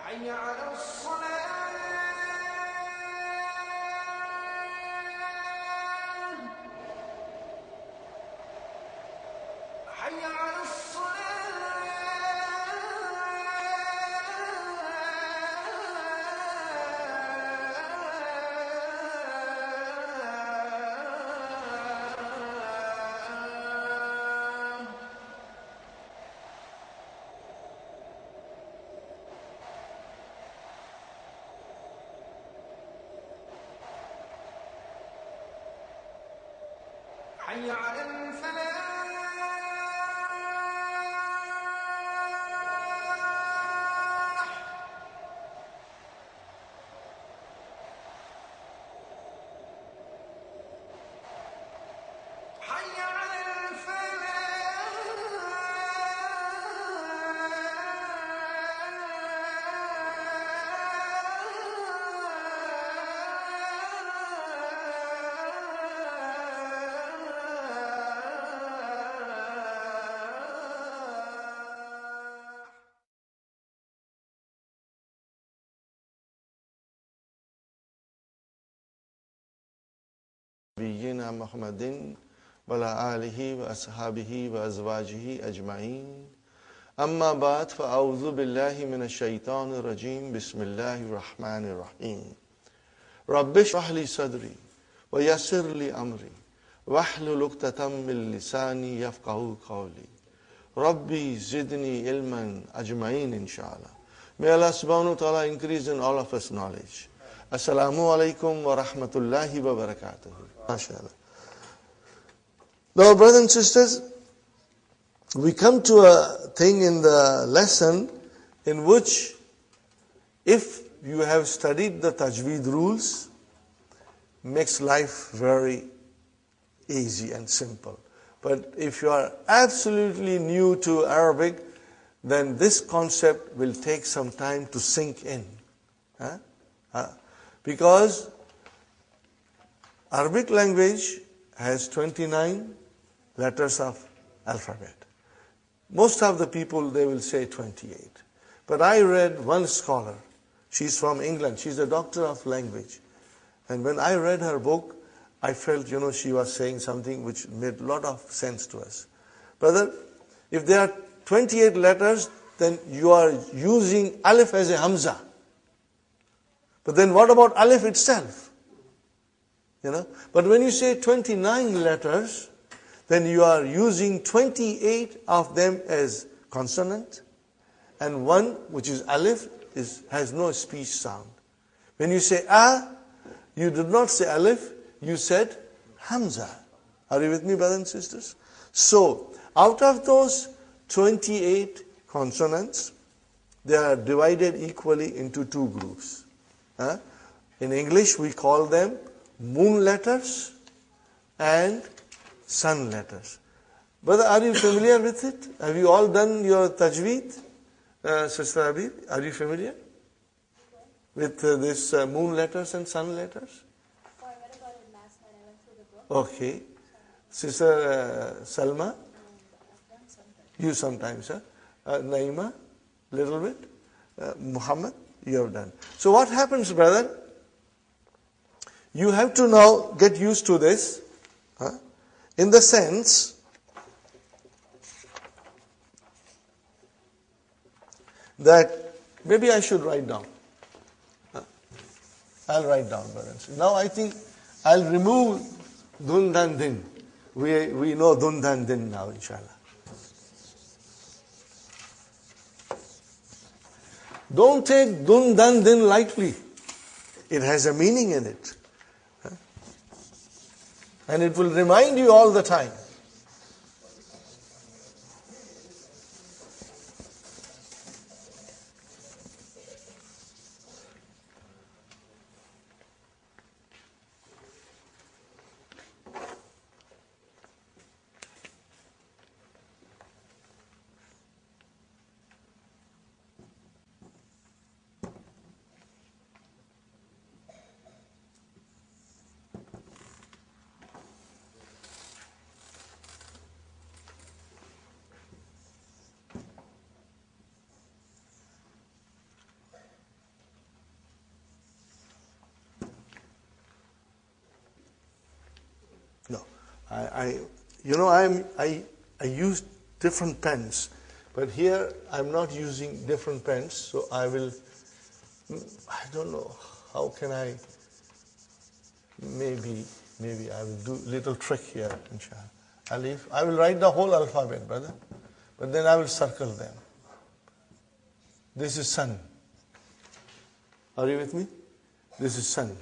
حي على الصلاة حي على حي على الفلاح حي على نبينا محمد وعلى آله وأصحابه وأزواجه أجمعين أما بعد فأعوذ بالله من الشيطان الرجيم بسم الله الرحمن الرحيم رب اشرح لي صدري ويسر لي أمري واحلل عقدة من لساني يفقهوا قولي ربي زدني علما أجمعين inshallah. May Allah subhanahu wa ta'ala increase in all of us knowledge. Assalamu alaikum wa rahmatullahi wa barakatuh. MashaAllah. Now, brothers and sisters, we come to a thing in the lesson in which if you have studied the tajweed rules, makes life very easy and simple. But if you are absolutely new to Arabic, then this concept will take some time to sink in. Because Arabic language has 29 letters of alphabet. Most of the people, they will say 28. But I read one scholar, she's from England, she's a doctor of language. And when I read her book, I felt, she was saying something which made a lot of sense to us. Brother, if there are 28 letters, then you are using alif as a hamza. But then what about alif itself? But when you say 29 letters, then you are using 28 of them as consonant, and one, which is alif, has no speech sound. When you say a, you did not say alif, you said hamza. Are you with me, brothers and sisters? So, out of those 28 consonants, they are divided equally into two groups. In English, we call them moon letters and sun letters. Brother, are you familiar with it? Have you all done your tajweed? Sister Habib, are you familiar with this moon letters and sun letters? What about in math Okay. Sister Salma? You sometimes, huh? Naima? Little bit? Muhammad? You have done. So what happens, brother? You have to now get used to this, huh? In the sense that maybe I should write down. I'll write down, brothers. Now I think I'll remove dun dan din. We know dun dan din now, inshallah. Don't take dun dan din lightly. It has a meaning in it. And it will remind you all the time. No, I use different pens, but here I'm not using different pens, so I don't know, how can I, maybe I will do a little trick here, inshallah. I will write the whole alphabet, brother, but then I will circle them. This is sun. Are you with me? This is sun.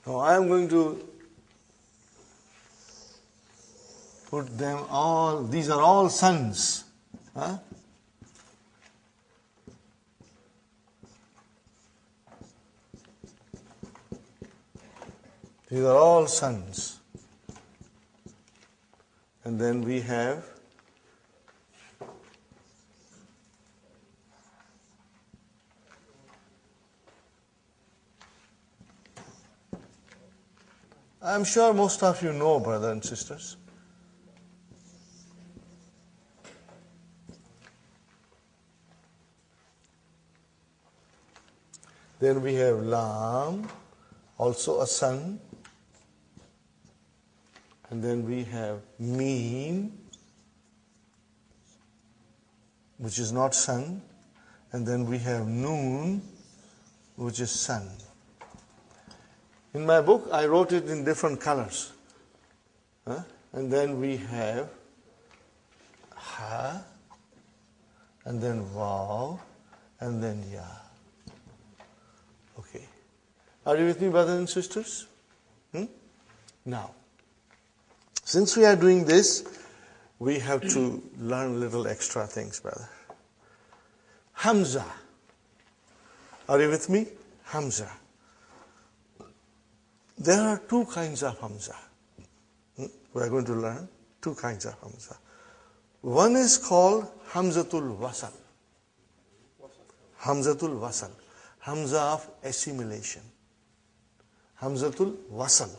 Now I am going to put them all, these are all suns. Huh? These are all suns. And then we have I'm sure most of you know, brothers and sisters. Then we have Lam, also a sun. And then we have Meen, which is not sun. And then we have Noon, which is sun. In my book, I wrote it in different colors. And then we have Ha, and then Vav, and then Ya. Okay. Are you with me, brothers and sisters? Now, since we are doing this, we have to learn little extra things, brother. Hamza. Are you with me? Hamza. There are two kinds of Hamza. We are going to learn two kinds of Hamza. One is called Hamzatul Wasal. Hamzatul Wasal. Hamza of assimilation. Hamzatul Wasal.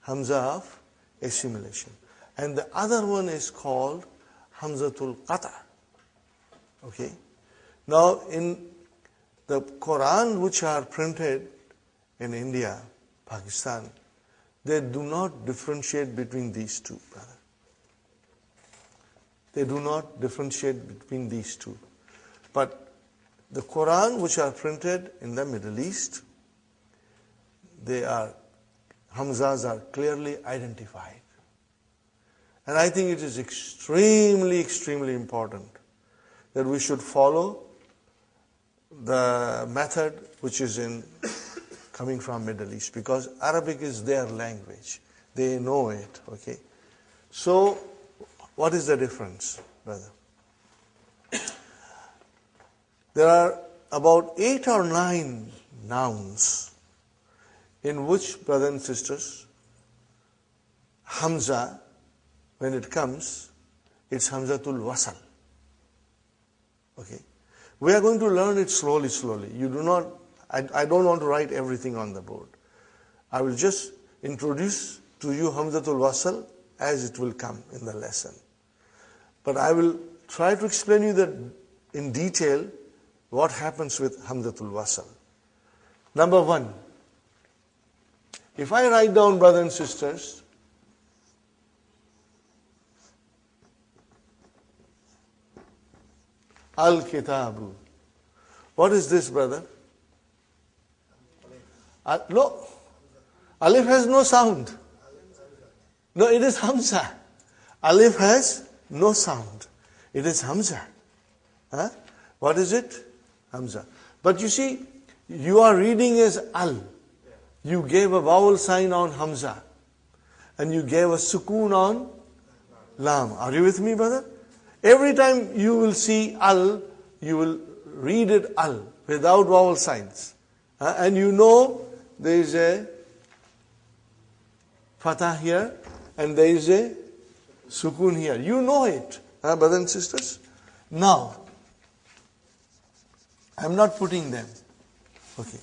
Hamza of assimilation. And the other one is called Hamzatul Qata. Okay. Now in the Quran which are printed in India, Pakistan, they do not differentiate between these two, brother. They do not differentiate between these two. But the Quran which are printed in the Middle East, Hamzas are clearly identified. And I think it is extremely, extremely important that we should follow the method which is coming from Middle East, because Arabic is their language. They know it, okay? So, what is the difference, brother? There are about 8 or 9 nouns in which, brothers and sisters, Hamza, when it comes, it's Hamzatul Wasal. Okay? We are going to learn it slowly, slowly. I don't want to write everything on the board. I will just introduce to you Hamzatul Wasal as it will come in the lesson. But I will try to explain you that in detail what happens with Hamzatul Wasal. Number 1, if I write down, brothers and sisters, Al-Kitabu. What is this, brother? No. Alif has no sound. No, it is Hamza. Alif has no sound. It is Hamza. Huh? What is it? Hamza. But you see, you are reading as Al. You gave a vowel sign on Hamza. And you gave a sukoon on Lam. Are you with me, brother? Every time you will see Al, you will read it Al, without vowel signs. And you know there is a fatah here, and there is a sukoon here. You know it, brothers and sisters. Now, I am not putting them. Okay.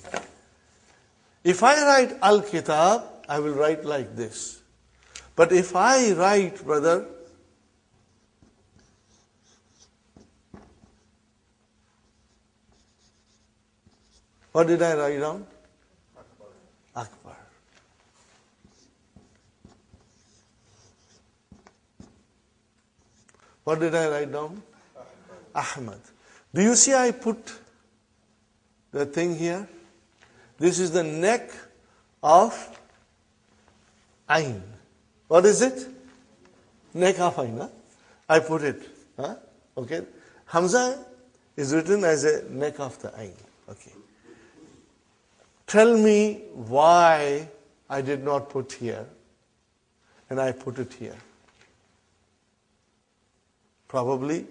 If I write Al-Kitab, I will write like this. But if I write, brother, what did I write down? Akbar. What did I write down? Ahmad. Do you see I put the thing here? This is the neck of Ain. What is it? Neck of Ain. Huh? I put it. Huh? Okay. Hamza is written as a neck of the Ain. Okay. Tell me why I did not put here and I put it here. Probably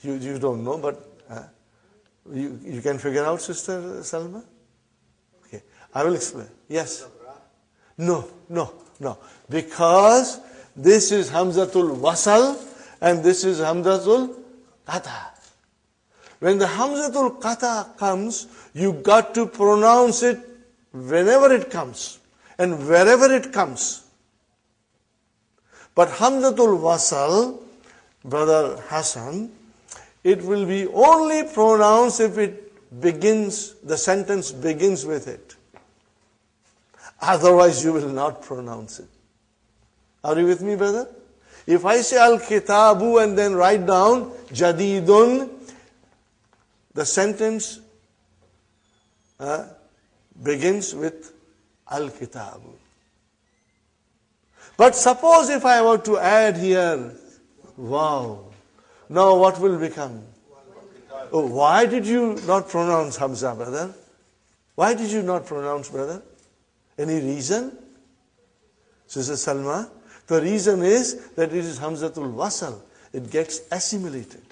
you don't know, but you can figure out, Sister Salma? Okay, I will explain. Yes? No. Because this is Hamzatul Wasal and this is Hamzatul Qata. When the Hamzatul Qata comes, you got to pronounce it whenever it comes and wherever it comes. But Hamzatul Wasal, Brother Hassan, it will be only pronounced if the sentence begins with it. Otherwise you will not pronounce it. Are you with me, brother? If I say Al-Kitabu and then write down Jadidun, the sentence begins with Al-Kitabu. But suppose if I were to add here, wow, now what will become? Oh, why did you not pronounce Hamza, brother? Why did you not pronounce, brother? Any reason? Sister Salma? The reason is that it is Hamzatul Wasal. It gets assimilated.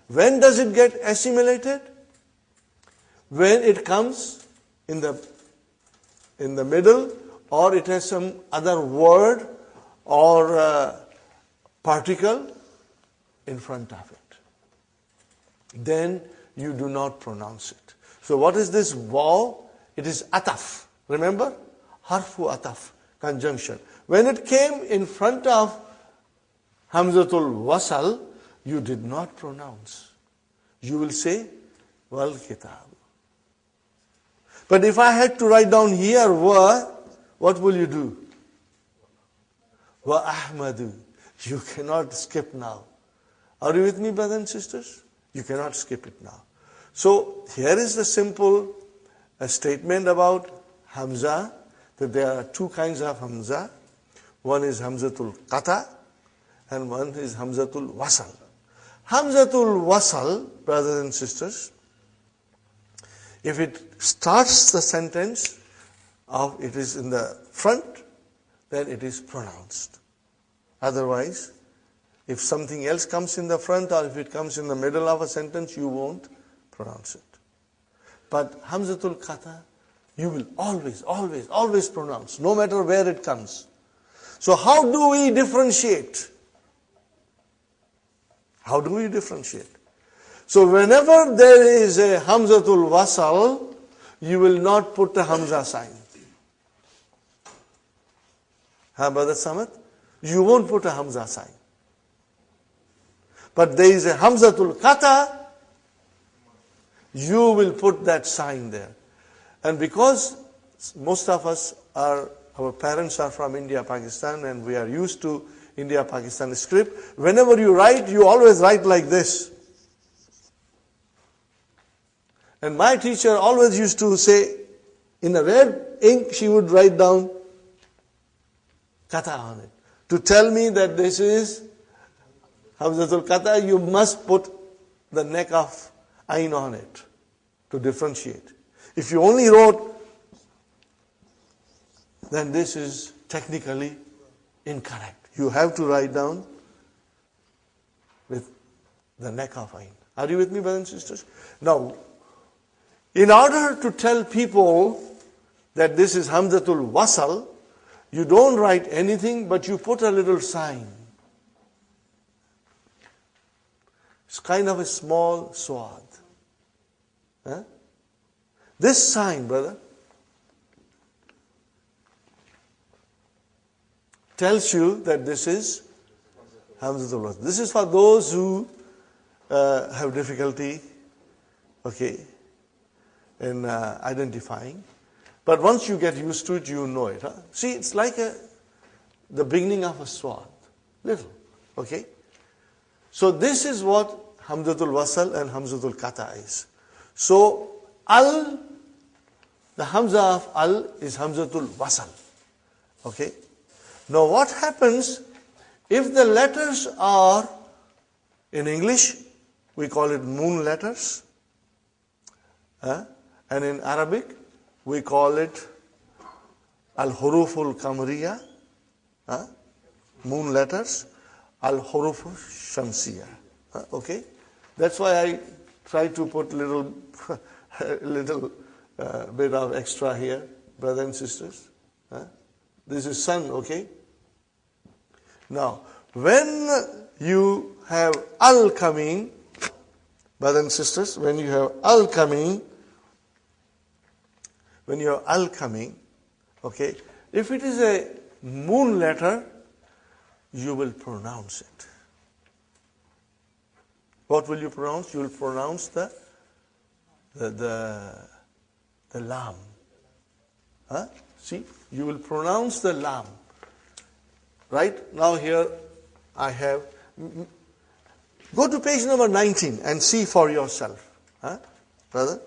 When does it get assimilated? When it comes in the middle, or it has some other word or particle in front of it. Then you do not pronounce it. So what is this waw? It is ataf. Remember? Harfu ataf, conjunction. When it came in front of Hamzatul Wasal, you did not pronounce. You will say, Wal Kitab. But if I had to write down here, wa, what will you do? Wa Ahmadu. You cannot skip now. Are you with me, brothers and sisters? You cannot skip it now. So here is the simple statement about Hamza, that there are two kinds of Hamza. One is Hamzatul Qata and one is Hamzatul Wasal. Hamzatul Wasal, brothers and sisters, if it starts the sentence, it is in the front, then it is pronounced. Otherwise, if something else comes in the front or if it comes in the middle of a sentence, you won't pronounce it. But Hamzatul Qata, you will always pronounce, no matter where it comes. So how do we differentiate? How do we differentiate? So whenever there is a Hamzatul Wasal, you will not put the Hamza sign. Brother Samad? You won't put a Hamza sign. But there is a Hamzatul Qata, you will put that sign there. And because most of us our parents are from India, Pakistan, and we are used to India, Pakistan script, whenever you write, you always write like this. And my teacher always used to say, in a red ink, she would write down Qata on it. To tell me that this is Hamzatul Qata, you must put the neck of Ain on it to differentiate. If you only wrote, then this is technically incorrect. You have to write down with the neck of Ain. Are you with me, brothers and sisters? Now, in order to tell people that this is Hamzatul Wasal, you don't write anything, but you put a little sign. It's kind of a small sword. This sign, brother, tells you that this is Hamzatul Wasal. This is for those who have difficulty, in identifying. But once you get used to it, you know it. See, it's like the beginning of a sword. Little. Okay? So this is what Hamzatul Wasal and Hamzatul Qata is. So, the Hamza of Al is Hamzatul Wasal. Okay? Now what happens if the letters are, in English, we call it moon letters. And in Arabic, we call it Al-Huruful Kamriya, moon letters, Al-Huruful Shamsiya. Okay? That's why I try to put little bit of extra here, brothers and sisters. This is sun, okay? Now, when you have Al coming, brothers and sisters, when you have Al coming, okay, if it is a moon letter, you will pronounce it. What will you pronounce? You will pronounce the lam. See, you will pronounce the lam. Right? Now here I have, go to page number 19 and see for yourself. Brother?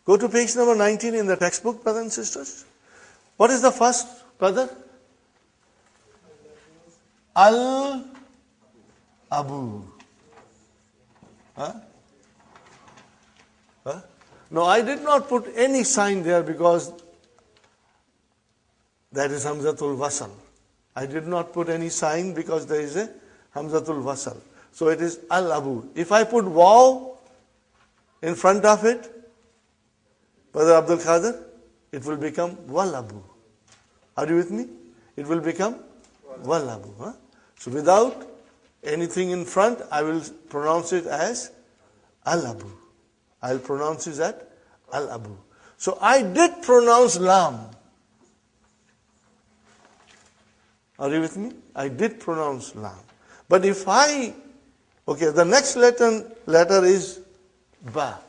Go to page number 19 in the textbook, brothers and sisters. What is the first, brother? Al-Abu. No, I did not put any sign there because that is Hamzatul Wasal. I did not put any sign because there is a Hamzatul Wasal. So it is Al-Abu. If I put Waw in front of it, Brother Abdul Qadir, it will become Wal-Abu. Are you with me? It will become Wal-Abu. So without anything in front, I will pronounce it as Al-Abu. I will pronounce it as Al-Abu. So I did pronounce Lam. Are you with me? I did pronounce Lam. But if the next letter is Ba.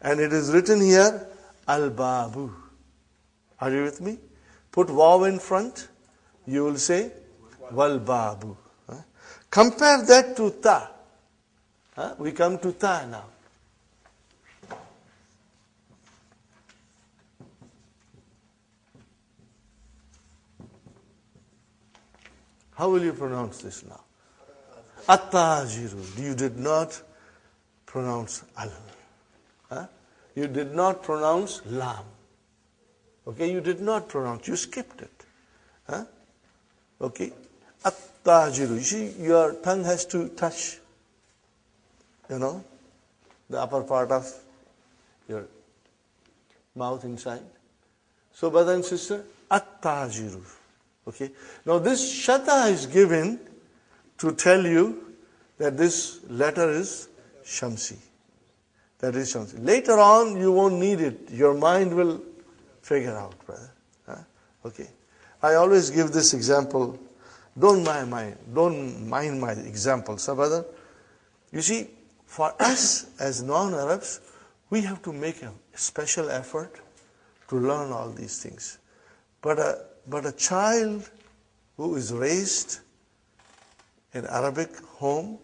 And it is written here, Al-Babu. Are you with me? Put Waw in front, you will say, Wal-Babu. Compare that to ta. We come to ta now. How will you pronounce this now? At-tajiru. You did not pronounce al. You did not pronounce lam. Okay, you did not pronounce. You skipped it. Okay. At-tajiru. You see, your tongue has to touch, the upper part of your mouth inside. So, brother and sister, at-tajiru. Okay. Now, this shata is given to tell you that this letter is shamsi. That is shamsi. Later on, you won't need it. Your mind will figure out, brother. Okay. I always give this example. Don't mind my example, so brother. You see, for us as non-Arabs, we have to make a special effort to learn all these things. But a child who is raised in Arabic home,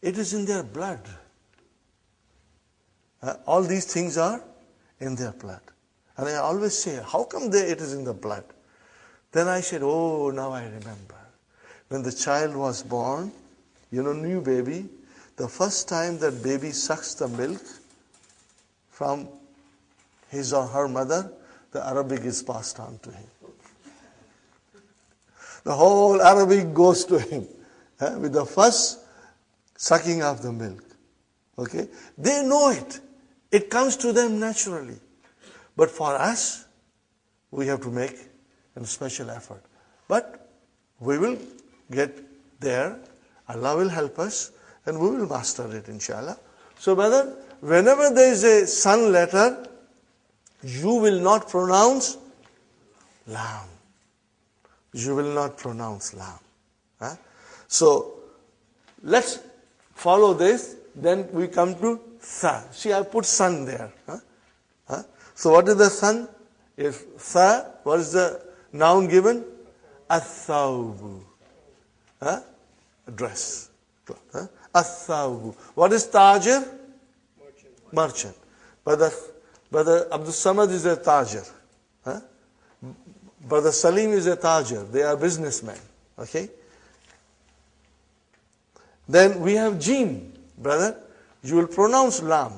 it is in their blood. All these things are in their blood. And I always say, how come it is in the blood? Then I said, now I remember. When the child was born, new baby, the first time that baby sucks the milk from his or her mother, the Arabic is passed on to him. The whole Arabic goes to him with the first sucking of the milk. Okay? They know it. It comes to them naturally. But for us, we have to make a special effort. But we will get there. Allah will help us and we will master it, inshallah. So, brother, whenever there is a sun letter, you will not pronounce lam. You will not pronounce lam. So, let's follow this. Then we come to tha. See, I put sun there. So, what is the sun? If tha, what is the noun given? Athawbu. Dress. Athawbu. What is tajir? Merchant. Brother Abdul Samad is a tajir. Brother Salim is a tajir. They are businessmen. Okay? Then we have jim. Brother, you will pronounce lam.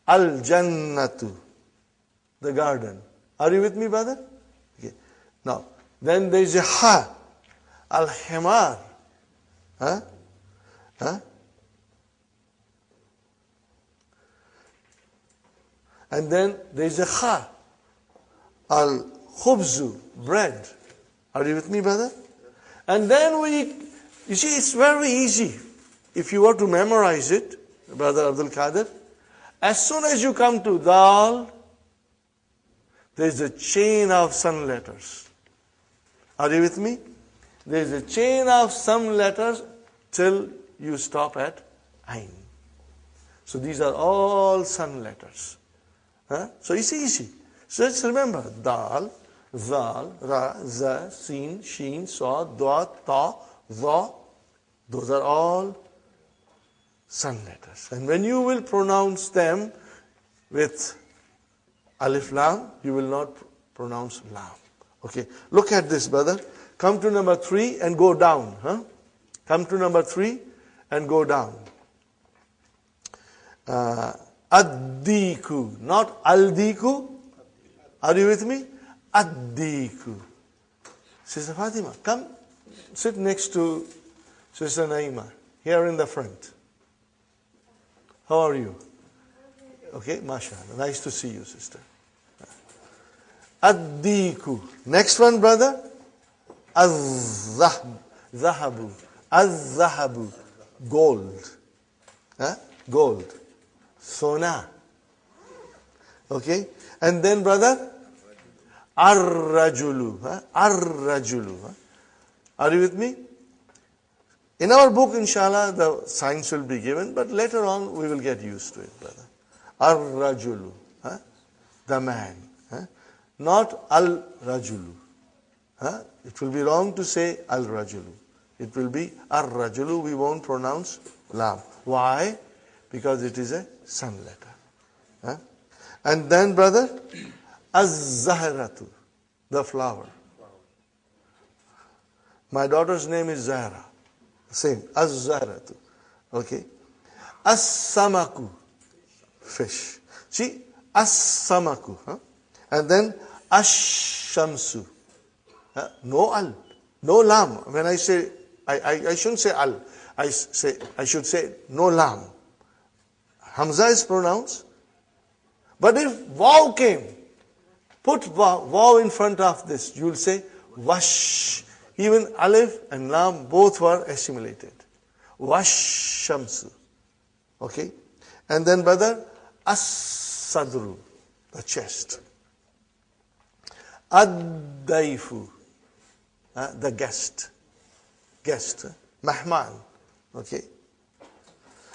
Al-jannatu. The garden. Are you with me, brother? Okay. Now, then there is a ha. Al-himar. And then there is a kha. Al-khubzu. Bread. Are you with me, brother? And then you see, it's very easy. If you were to memorize it, brother Abdul Qadir, as soon as you come to dal, there is a chain of sun letters. Are you with me? There is a chain of some letters till you stop at ain. So these are all sun letters. So it's easy. So let's remember, dal, zal, ra, za, sin, sheen, sa, dwa, ta, za. Those are all sun letters. And when you will pronounce them with alif lam, you will not pronounce lam. Okay, look at this, brother. Come to number 3 and go down. Come to number 3 and go down. Addiku, not aldiku. Are you with me? Addiku. Sister Fatima, come sit next to Sister Naima, here in the front. How are you? Okay, mashallah. Nice to see you, sister. Addiku. Next one, brother. Az-zahabu. Az-zahabu. Gold. Gold. Sona. Okay. And then, brother, ar-rajulu. Ar-rajulu. Are you with me? In our book, inshallah, the signs will be given, but later on we will get used to it, brother. Ar-rajulu. The man. Not al-rajulu. It will be wrong to say al-rajulu. It will be ar-rajulu. We won't pronounce lam. Why? Because it is a sun letter. Huh? And then, brother, az-zahratu, the flower. My daughter's name is Zahra. Same, az-zahratu. Okay. As-samaku, fish. See, as-samaku. Huh? And then ash-shamsu. No al, no lam. When I say, I shouldn't say al. I should say no lam. Hamza is pronounced. But if waw came, put waw in front of this, you will say wash. Even alif and lam both were assimilated. Wash shamsu. Okay? And then, brother, as-sadru, the chest. Ad-daifu, the guest. Guest. Mahman. Okay?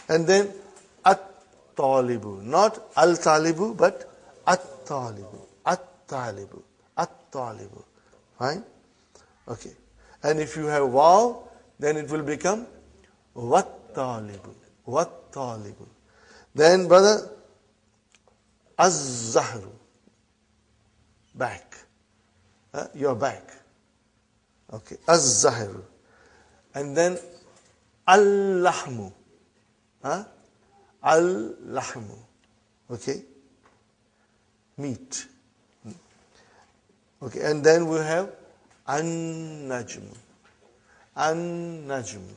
And then, at-talibu. Not al-talibu, but at-talibu. At-talibu. At-talibu. Fine? Okay. And if you have waw, then it will become wat-talibu. Wat-talibu. Then, brother, az-zahru. Back. Your back. Okay. Az-zahru. And then, al-lahmu. Al-lahmu. Okay. Meat. Okay. And then we have an-najmu. An-najmu.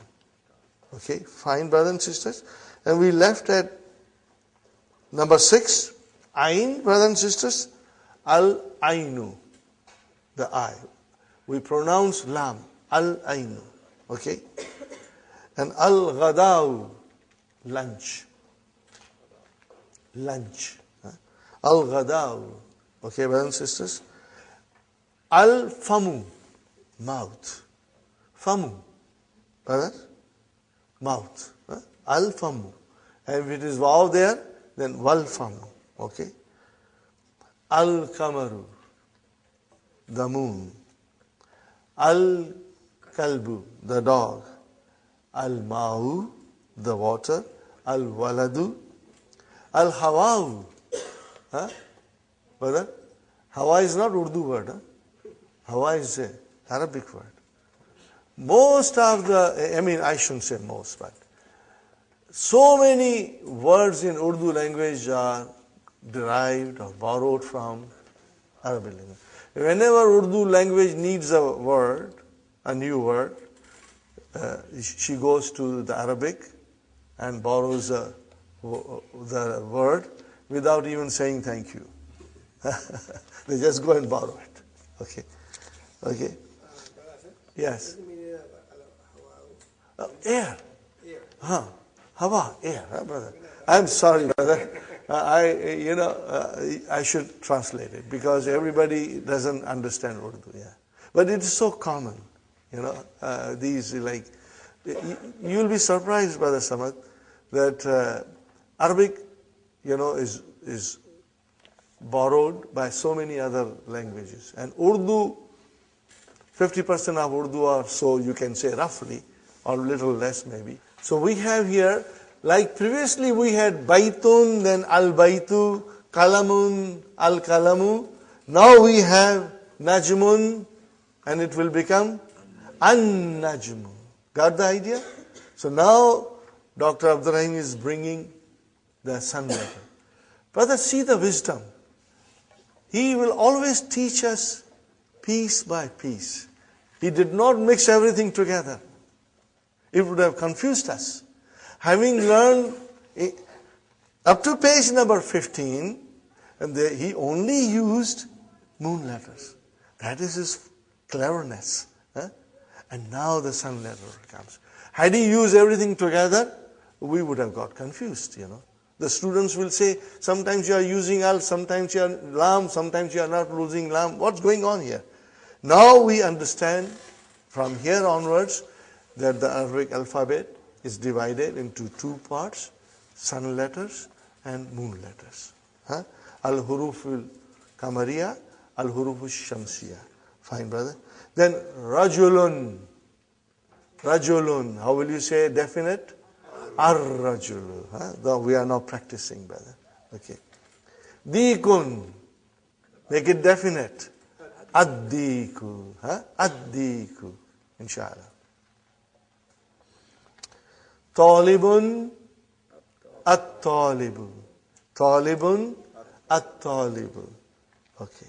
Okay. Fine, brothers and sisters. And we left at number 6. Ain, brothers and sisters. Al-ainu. The eye. We pronounce lam. Al-ainu. Okay. And al-ghadaw. Lunch. Lunch. Al-ghadaw. Okay, brothers and sisters. Al-famu. Mouth. Famu. Brother? Mouth. Al-famu. And if it is waw there, then wal-famu. Okay. Al-kamaru. The moon. Al-kalbu. The dog. Al-ma'u. The water. Al-waladu. Al-hawa'u. Brother? Hawa is not Urdu word. Hawa is an Arabic word. Most of the, I shouldn't say most, but so many words in Urdu language are derived or borrowed from Arabic language. Whenever Urdu language needs a word, a new word, she goes to the Arabic and borrows the word without even saying thank you. They just go and borrow it. Okay. Okay. Yes. Air. Hawa, air, brother. I'm sorry, brother. I should translate it because everybody doesn't understand Urdu. Yeah, but it is so common. These you'll be surprised, Brother Samad, that Arabic, is borrowed by so many other languages, and Urdu. 50% of Urdu or so, you can say roughly, or a little less maybe. So we have here, like previously we had Baitun, then Al-Baitu, Kalamun, Al-Kalamu. Now we have Najmun, and it will become An-Najmu. Got the idea? So now Dr. Abdurrahim is bringing the sun letter. Brother, see the wisdom. He will always teach us piece by piece. He did not mix everything together. It would have confused us. Having learned up to page number 15, and he only used moon letters. That is his cleverness. And now the sun letter comes. Had he used everything together, we would have got confused, The students will say, sometimes you are using al, sometimes you are lam, sometimes you are not using lam. What's going on here? Now we understand from here onwards that the Arabic alphabet is divided into two parts, sun letters and moon letters. Al-huruful kamariya, al-huruful shamsiya. Fine, brother. Then rajulun, Rajulun. How will you say definite? Ar-rajulu. Huh? Though we are not practicing, brother. Okay. Dikun. Make it definite. Ad-diku. Huh? Ad-diku. Inshallah. Talibun. At-talibu. Talibun. At-talibu. Okay.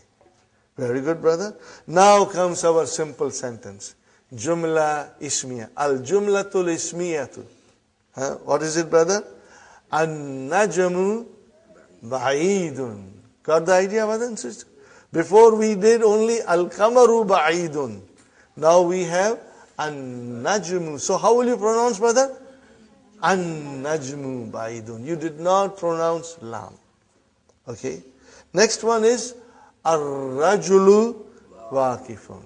Very good, brother. Now comes our simple sentence. Jumla ismiya. Al-jumlatul ismiyatu. What is it, brother? An-najmu ba'idun. Got the idea, brother and sister? Before we did only al-kamaru ba'idun. Now we have an-najmu. So how will you pronounce, brother? An-najmu ba'idun. You did not pronounce lam. Okay. Next one is ar-rajulu waqifun.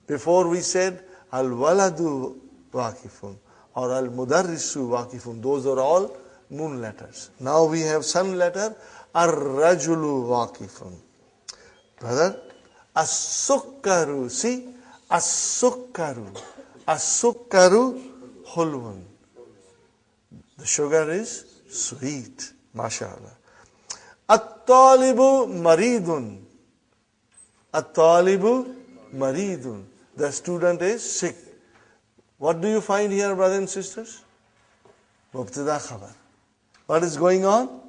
Before we said al-waladu waqifun or al-mudarrisu waqifun. Those are all moon letters. Now we have sun letter ar-rajulu waqifun. Brother, as-sukkaru. See? As-sukkaru. As-sukkaru hulwun. The sugar is sweet. MashaAllah. At-talibu maridun. At-talibu maridun. The student is sick. What do you find here, brothers and sisters? Mubtada khabar. What is going on?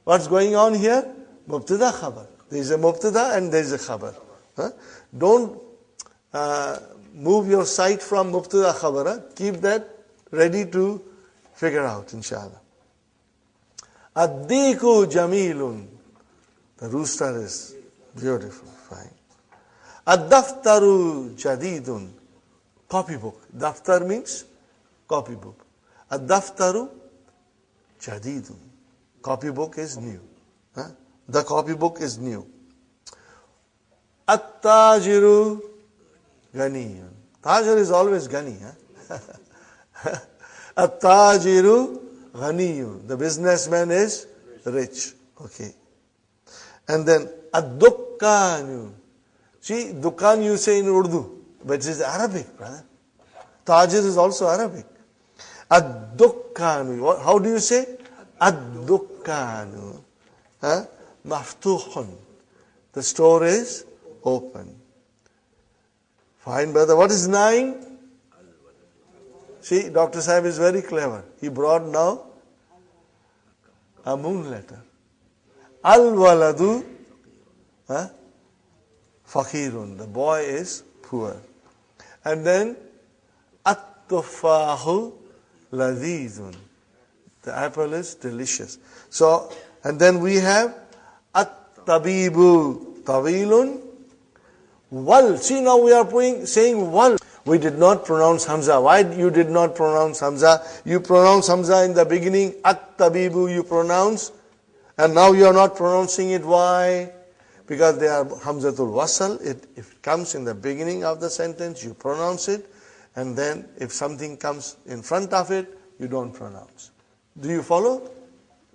What's going on here? Mubtada khabar. There is a mubtada and there is a khabar. Huh? Don't move your sight from mubtada khabar. Huh? Keep that ready to figure out, inshallah. Ad-diku jamilun. The rooster is beautiful, fine. Ad-daftaru jadidun. Copybook. Daftar means copybook. Ad-daftaru jadidun. Copybook is new. Huh? The copybook is new. At-tajiru ganiyun. Tajir is always gani. Huh? At-tajiru ganiyun. The businessman is rich. Okay. And then ad-dukkanu. See, dukkan you say in Urdu, but it is Arabic, brother. Tajir is also Arabic. Ad-dukkanu. How do you say? Ad-dukkanu. Huh? Maftuhun. The store is open. Fine, brother. What is 9? See, Dr. Sahib is very clever. He brought now a moon letter. Al-waladu fakirun. The boy is poor. And then at-tufahu ladhizun. The apple is delicious. So, and then we have at-tabibu tawilun. Wal. See, now we are saying wal. We did not pronounce Hamza. Why you did not pronounce Hamza? You pronounce Hamza in the beginning. At-tabibu you pronounce. And now you are not pronouncing it. Why? Because they are Hamzatul Wasal. If it comes in the beginning of the sentence, you pronounce it. And then if something comes in front of it, you don't pronounce. Do you follow?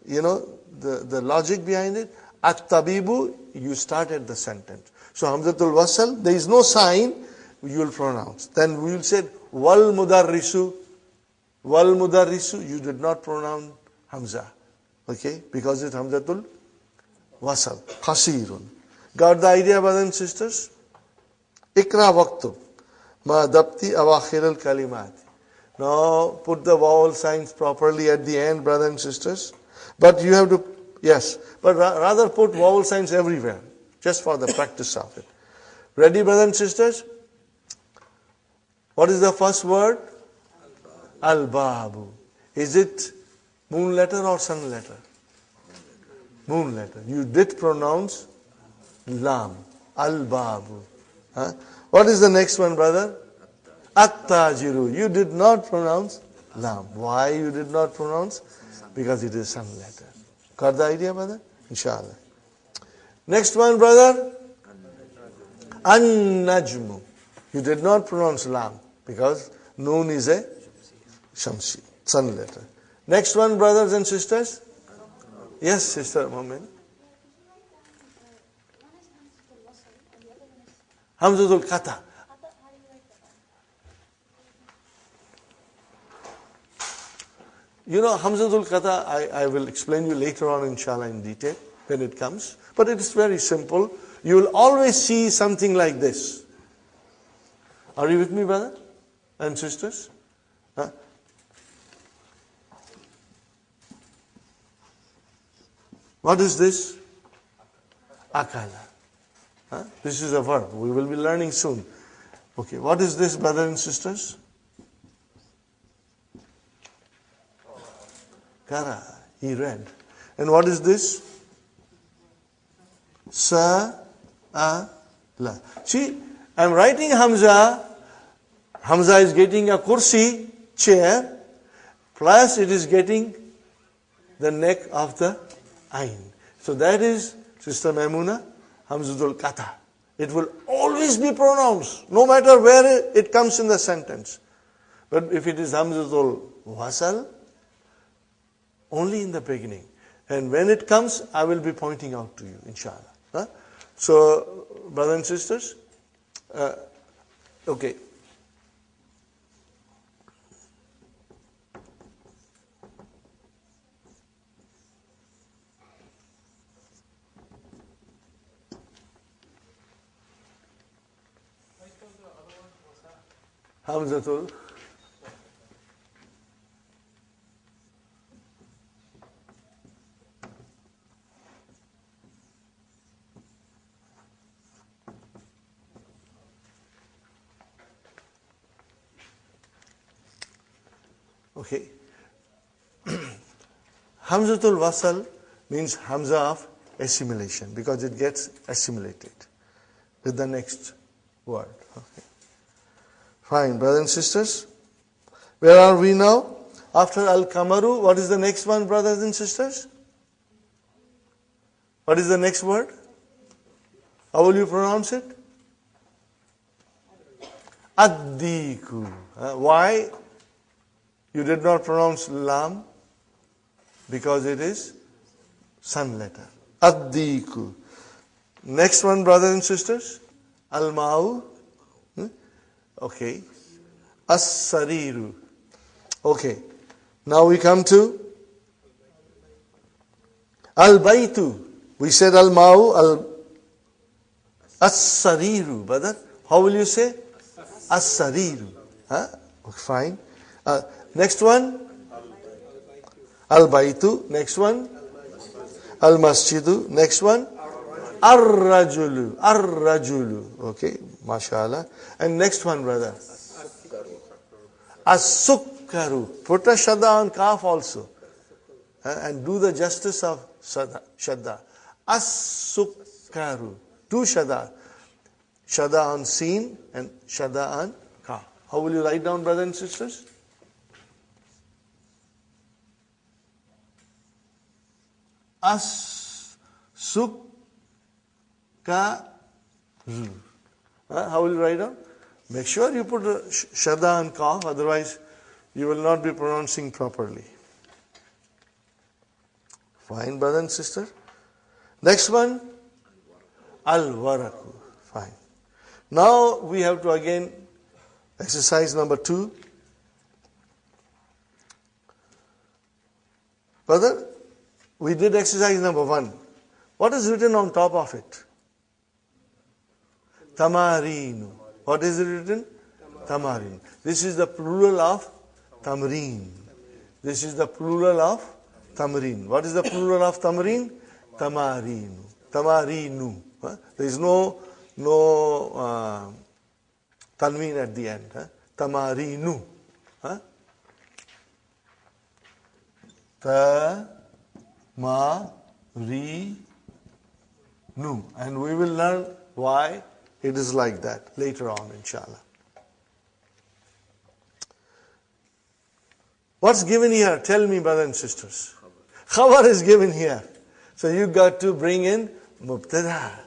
You know the logic behind it? At-tabibu, you started the sentence. So Hamzatul Wasal, there is no sign, you will pronounce. Then we will say, wal mudarrisu. Wal mudarrisu, you did not pronounce Hamza. Okay? Because it's Hamzatul Wasal. Qasirun. Got the idea, brothers and sisters? Ikra waqtub. Ma dabti awakhir al-kalimat. Now, put the vowel signs properly at the end, brothers and sisters. But you have to, yes, but rather put vowel signs everywhere, just for the practice of it. Ready, brothers and sisters? What is the first word? Al-babu. Is it moon letter or sun letter? Moon letter. You did pronounce lam. Al-babu. Huh? What is the next one, brother? At-tajiru. You did not pronounce lam. Why you did not pronounce? Because it is sun letter. Got the idea, brother? Inshallah. Next one, brother. An-najmu. You did not pronounce lam because noon is a shamsi, sun letter. Next one, brothers and sisters. Yes, sister, moment. Hamzatul Qata. You know, Hamzatul Qata, I will explain you later on, inshallah, in detail when it comes. But it is very simple. You will always see something like this. Are you with me, brother and sisters? Huh? What is this? Akala. Huh? This is a verb. We will be learning soon. Okay, what is this, brothers and sisters? Kara. He read. And what is this? Sa, a, la. See, I'm writing Hamza. Hamza is getting a kursi, chair, plus it is getting the neck of the ain. So that is, Sister Maimuna, Hamzatul Qata. It will always be pronounced, no matter where it comes in the sentence. But if it is Hamzatul Wasal, only in the beginning. And when it comes, I will be pointing out to you, inshallah. Huh? So, brothers and sisters, okay. Hamzatul. Okay. Hamzatul Wasal means Hamza of assimilation because it gets assimilated with the next word. Okay. Fine, brothers and sisters. Where are we now? After Al-Kamaru, what is the next one, brothers and sisters? What is the next word? How will you pronounce it? Ad-Diku. Why you did not pronounce Lam? Because it is sun letter. Ad-Diku. Next one, brothers and sisters. Al-Ma'u. Okay. As-Sariru. Okay. Now we come to Al-Baitu. We said Al-Ma'u, As-Sariru. Brother, how will you say? As-Sariru. Huh? Fine. Next one? Al-Baitu. Next one? Al-Masjidu. Next one? Ar-Rajulu. Ar-Rajulu. Okay. MashaAllah. And next one, brother. As-Sukkaru. Put a shadda on kaf also. And do the justice of shadda. As-Sukkaru. Two shadda. Shadda on seen and shadda on kaf. How will you write down, brothers and sisters? As-Sukkaru. How will you write down? Make sure you put a shadda and kaf, otherwise you will not be pronouncing properly. Fine, brother and sister. Next one, Al-Waraku. Fine. Now we have to again exercise number 2. Brother, we did exercise number 1. What is written on top of it? Tamarinu. What is it written? Tamarin. This is the plural of tamreen. This is the plural of tamreen. What is the plural of tamreen? Tamarinu. Tamarinu. There is no tanween at the end. Tamarinu. Tamarinu. And we will learn why it is like that later on, inshallah. What's given here? Tell me, brothers and sisters. Khabar is given here. So you got to bring in mubtada.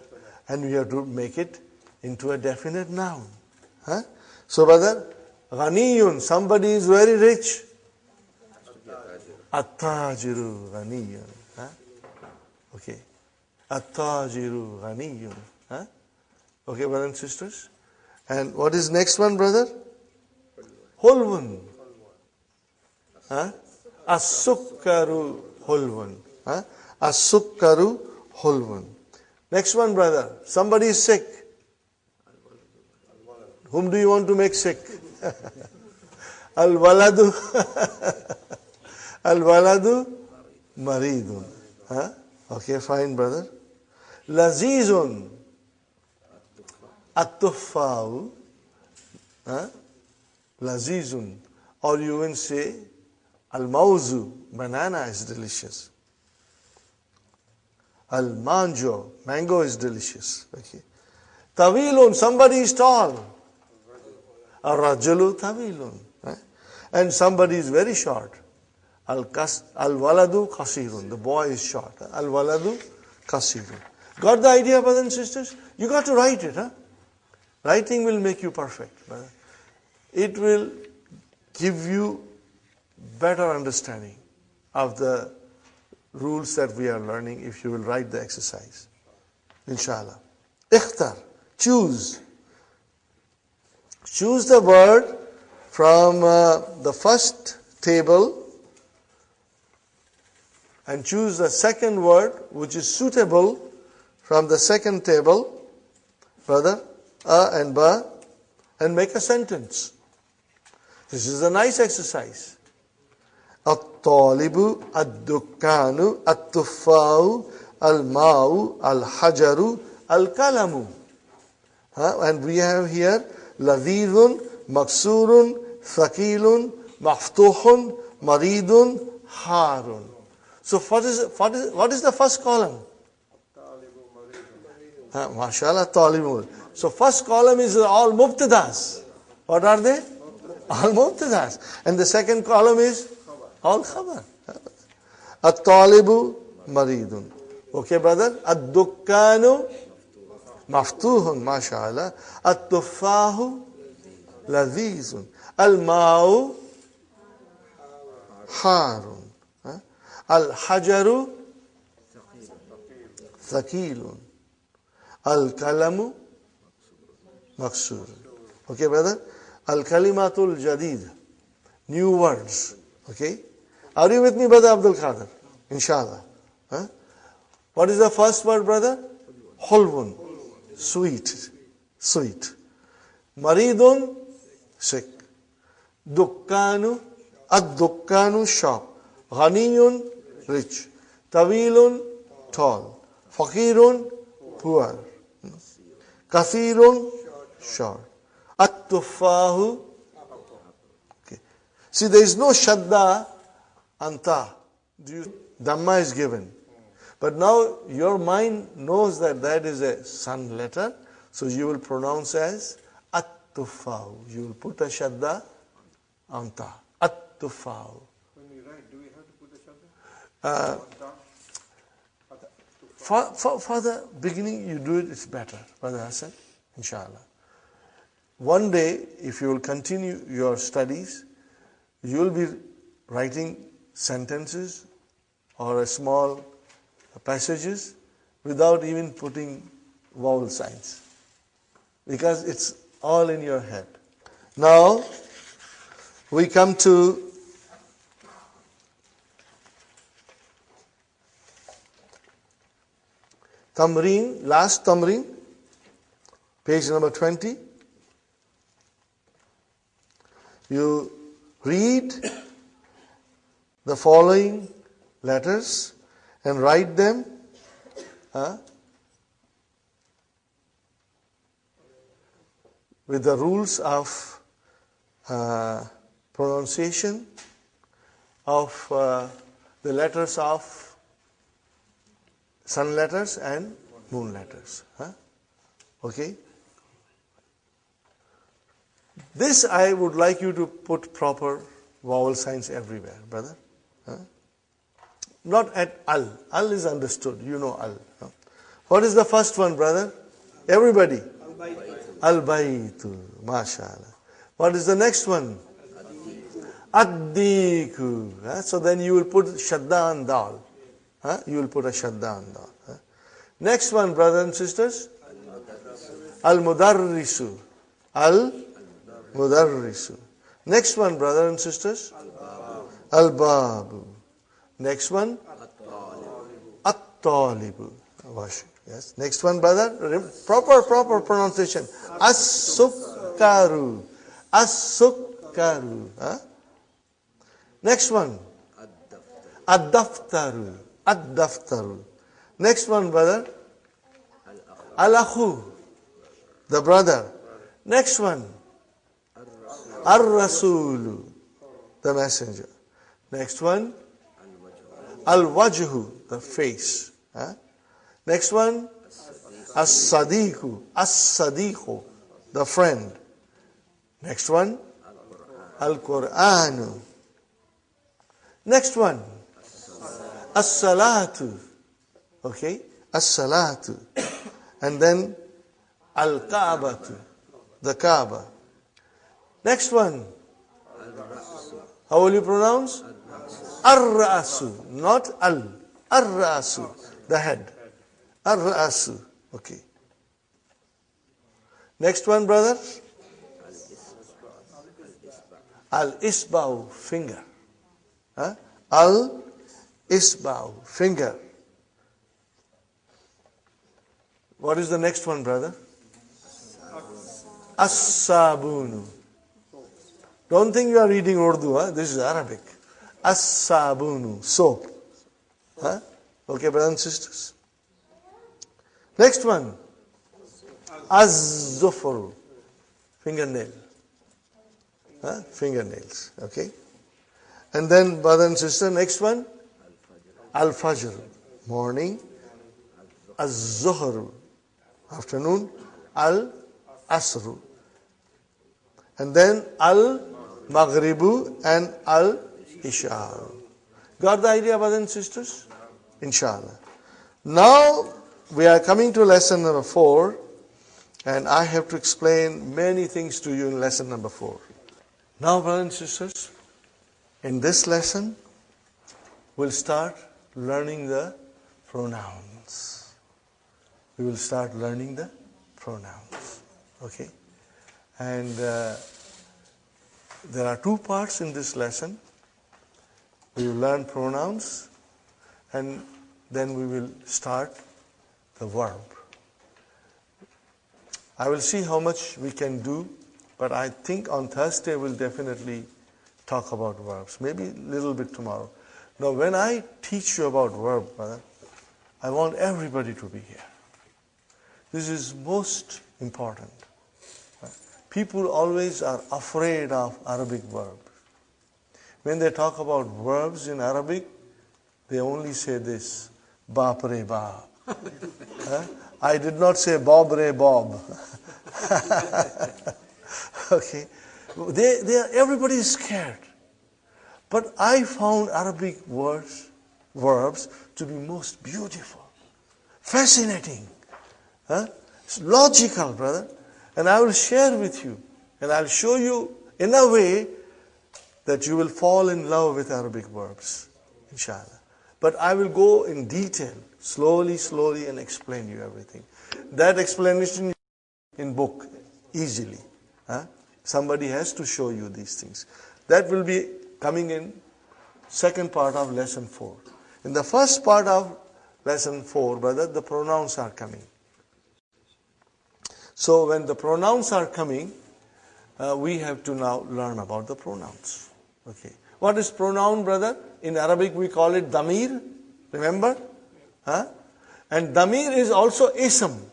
And we have to make it into a definite noun. So, brother, ghaniyun, somebody is very rich. At-tajiru ghaniyun. Okay. At-tajiru ghaniyun. Okay, brothers and sisters. And what is next one, brother? Hulwun. As-sukkaru hulwun. As-sukkaru hulwun. Next one, brother. Somebody is sick. Whom do you want to make sick? Al-waladu. Al-waladu maridun. Okay, fine, brother. Lazizun. At-tuffa'u. Lazizun. Or you can say, al-mawzu. Banana is delicious. Al-manjo. Mango is delicious. Okay. Tawilun. Somebody is tall. Ar-rajulu tawilun. And somebody is very short. Al-waladu kasirun. The boy is short. Al-waladu kasirun. Got the idea, brothers and sisters? You got to write it. Writing will make you perfect. Brother. It will give you better understanding of the rules that we are learning if you will write the exercise. Inshallah. Ikhtar. Choose. Choose the word from the first table and choose the second word which is suitable from the second table, brother, and ba, and make a sentence. This is a nice exercise. At-talibu, ad-dukkanu, at-tuffa'u, al-ma'u, al-hajaru, al-kalamu. And we have here ladhidun, maksurun, thakilun, maftuhun, maridun, harun. So what is the first column? MashaAllah, talibu. So first column is all mubtadas. What are they? All mubtadas. And the second column is all khabar. At-talibu maridun. Okay, brother? Ad-dukkanu maftuhun, mashallah. At-tuffahu ladhizun. Al-ma'u harun. Al-hajaru thakilun. Al-kalamu maksur. Okay, brother? Al-kalimatul jadid. New words. Okay? Are you with me, brother Abdul Qadir? Inshallah. What is the first word, brother? Hulwun. Sweet. Sweet. Maridun. Sick. Dukkanu. Ad-dukkanu. Shop. Ghaniyun. Rich. Tawilun. Tall. Fakirun. Poor. Kathirun. Short. At-tuffahu. Okay. See, there is no shadda anta. Dhamma is given. But now your mind knows that that is a sun letter. So you will pronounce as at-tuffahu. You will put a shadda anta. At-tuffahu. When we write, do we have to put a shadda? For the beginning, you do it, it's better. Brother Hassan, inshallah. One day, if you will continue your studies, you will be writing sentences or a small passages without even putting vowel signs. Because it's all in your head. Now, we come to Tamreen, last Tamreen, page number 20. You read the following letters and write them with the rules of pronunciation of the letters of sun letters and moon letters. Okay? This I would like you to put proper vowel signs everywhere, brother. Not at al. Al is understood. You know al. What is the first one, brother? Everybody. Al-baytu. MashaAllah. What is the next one? Ad-diku. So then you will put shadda and dal. You will put a shadda and dal. Next one, brothers and sisters. Al-mudarrisu. Al-mudarrisu. Next one, brothers and sisters. Al-babu. Next one, at-talibu. Yes. Next one, brother. Proper pronunciation. As-sukkaru. As-sukkaru. Huh? Next one. Ad-daftaru. Ad-daftaru. Next one, brother. Al-akhu. The brother. Next one. Ar-rasulu. The messenger. Next one. Al-wajhu. The face. Huh? Next one. As-sadiqu. As-sadiqu. The friend. Next one. Al-Qur'anu. Next one. As-salatu. Okay. As-salatu. And then Al-Kaabatu. The Kaaba. Next one. How will you pronounce? Ar-Ra'asu. Not Al. Ar-Ra'asu. The head. Ar-Ra'asu. Okay. Next one, brother. Al-Isba'u. Finger. Huh? Al-Isba'u. Finger. What is the next one, brother? As-sabunu. Don't think you are reading Urdu, huh? This is Arabic. As-sabunu. Soap. Huh? Okay, brothers and sisters. Next one. Az-zufru. Fingernail. Huh? Fingernails. Okay. And then, brother and sister, next one. Al-fajr. Morning. Az-zuhru. Afternoon. Al-asru. And then Al-maghribu and Al-isha. Got the idea, brothers and sisters? Inshallah. Now, we are coming to lesson number 4. And I have to explain many things to you in lesson number 4. Now, brothers and sisters, in this lesson, we'll start learning the pronouns. We will start learning the pronouns. Okay? And there are 2 parts in this lesson. We will learn pronouns and then we will start the verb. I will see how much we can do, but I think on Thursday we'll definitely talk about verbs. Maybe a little bit tomorrow. Now when I teach you about verb, brother, I want everybody to be here. This is most important. People always are afraid of Arabic verbs. When they talk about verbs in Arabic, they only say this, Baap re baap. I did not say Bob re bob. Okay. Everybody is scared. But I found Arabic verbs to be most beautiful, fascinating, it's logical, brother. And I will share with you, and I'll show you in a way that you will fall in love with Arabic verbs, inshallah. But I will go in detail, slowly, and explain you everything. That explanation in book, easily. Somebody has to show you these things. That will be coming in second part of lesson 4. In the first part of lesson 4, brother, the pronouns are coming. So when the pronouns are coming, we have to now learn about the pronouns. Okay. What is pronoun, brother? In Arabic we call it damir. Remember? And damir is also ism.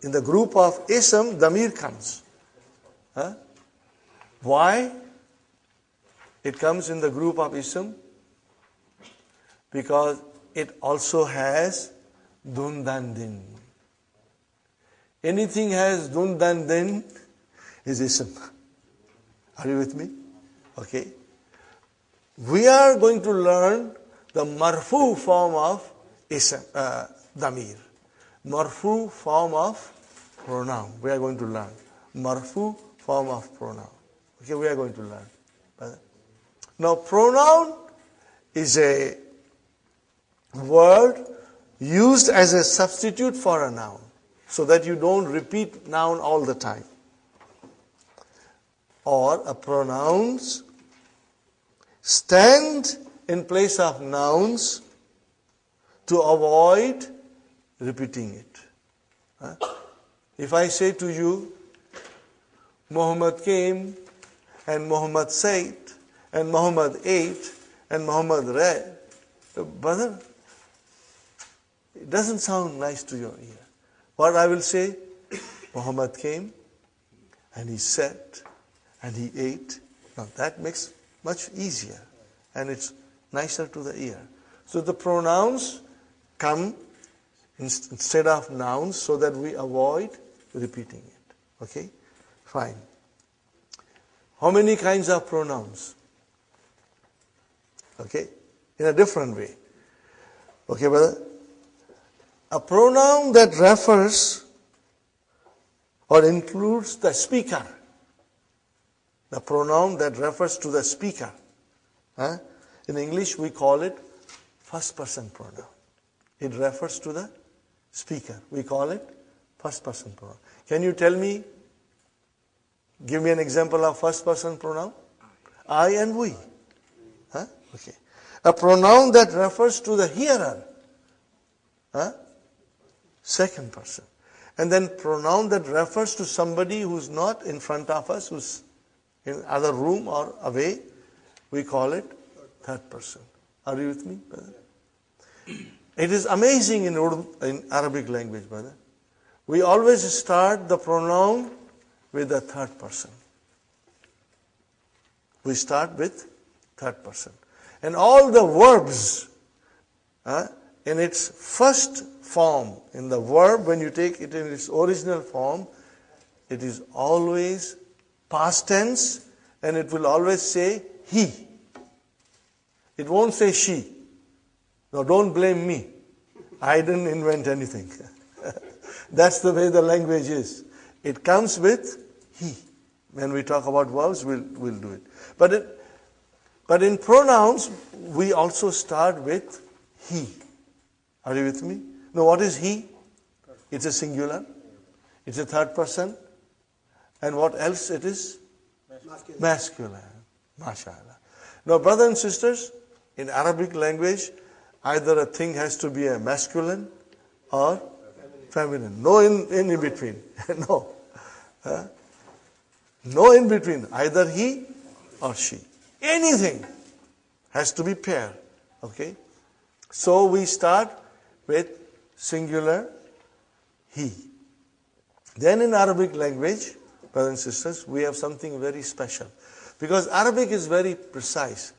In the group of ism, damir comes. Why it comes in the group of ism? Because it also has dun dan din. Anything has dun dan din is ism. Are you with me? Okay. We are going to learn the marfu form of ism, damir. Marfu form of pronoun. We are going to learn. Marfu form of pronoun. Okay, we are going to learn. Now, pronoun is a word used as a substitute for a noun, so that you don't repeat noun all the time. or a pronouns stand in place of nouns to avoid repeating it. If I say to you, Muhammad came, and Muhammad said, and Muhammad ate, and Muhammad read, brother, it doesn't sound nice to your ear. What I will say, Muhammad came, and he sat, and he ate. Now that makes much easier, and it's nicer to the ear. So the pronouns come instead of nouns so that we avoid repeating it. Okay? Fine. How many kinds of pronouns? Okay? In a different way. Okay, brother? A pronoun that refers or includes the speaker. The pronoun that refers to the speaker. In English, we call it first person pronoun. It refers to the speaker. We call it first person pronoun. Can you tell me, give me an example of first person pronoun? I and we. Okay. A pronoun that refers to the hearer. Second person. And then pronoun that refers to somebody who's not in front of us, who's in other room or away, we call it third person. Are you with me, brother? It is amazing in Arabic language, brother. We always start the pronoun with the third person. We start with third person. And all the verbs, in its first form, in the verb, when you take it in its original form, it is always past tense, and it will always say he. It won't say she. Now don't blame me. I didn't invent anything. That's the way the language is. It comes with he. When we talk about verbs, we'll do it. But in pronouns, we also start with he. Are you with me? Now what is he? It's a singular. It's a third person. And what else it is? Masculine. MashaAllah. Now brothers and sisters, in Arabic language, either a thing has to be a masculine or feminine. No in between. No. No in between. Either he or she. Anything has to be pair. Okay? So we start with singular he. Then in Arabic language, brothers and sisters, we have something very special. Because Arabic is very precise.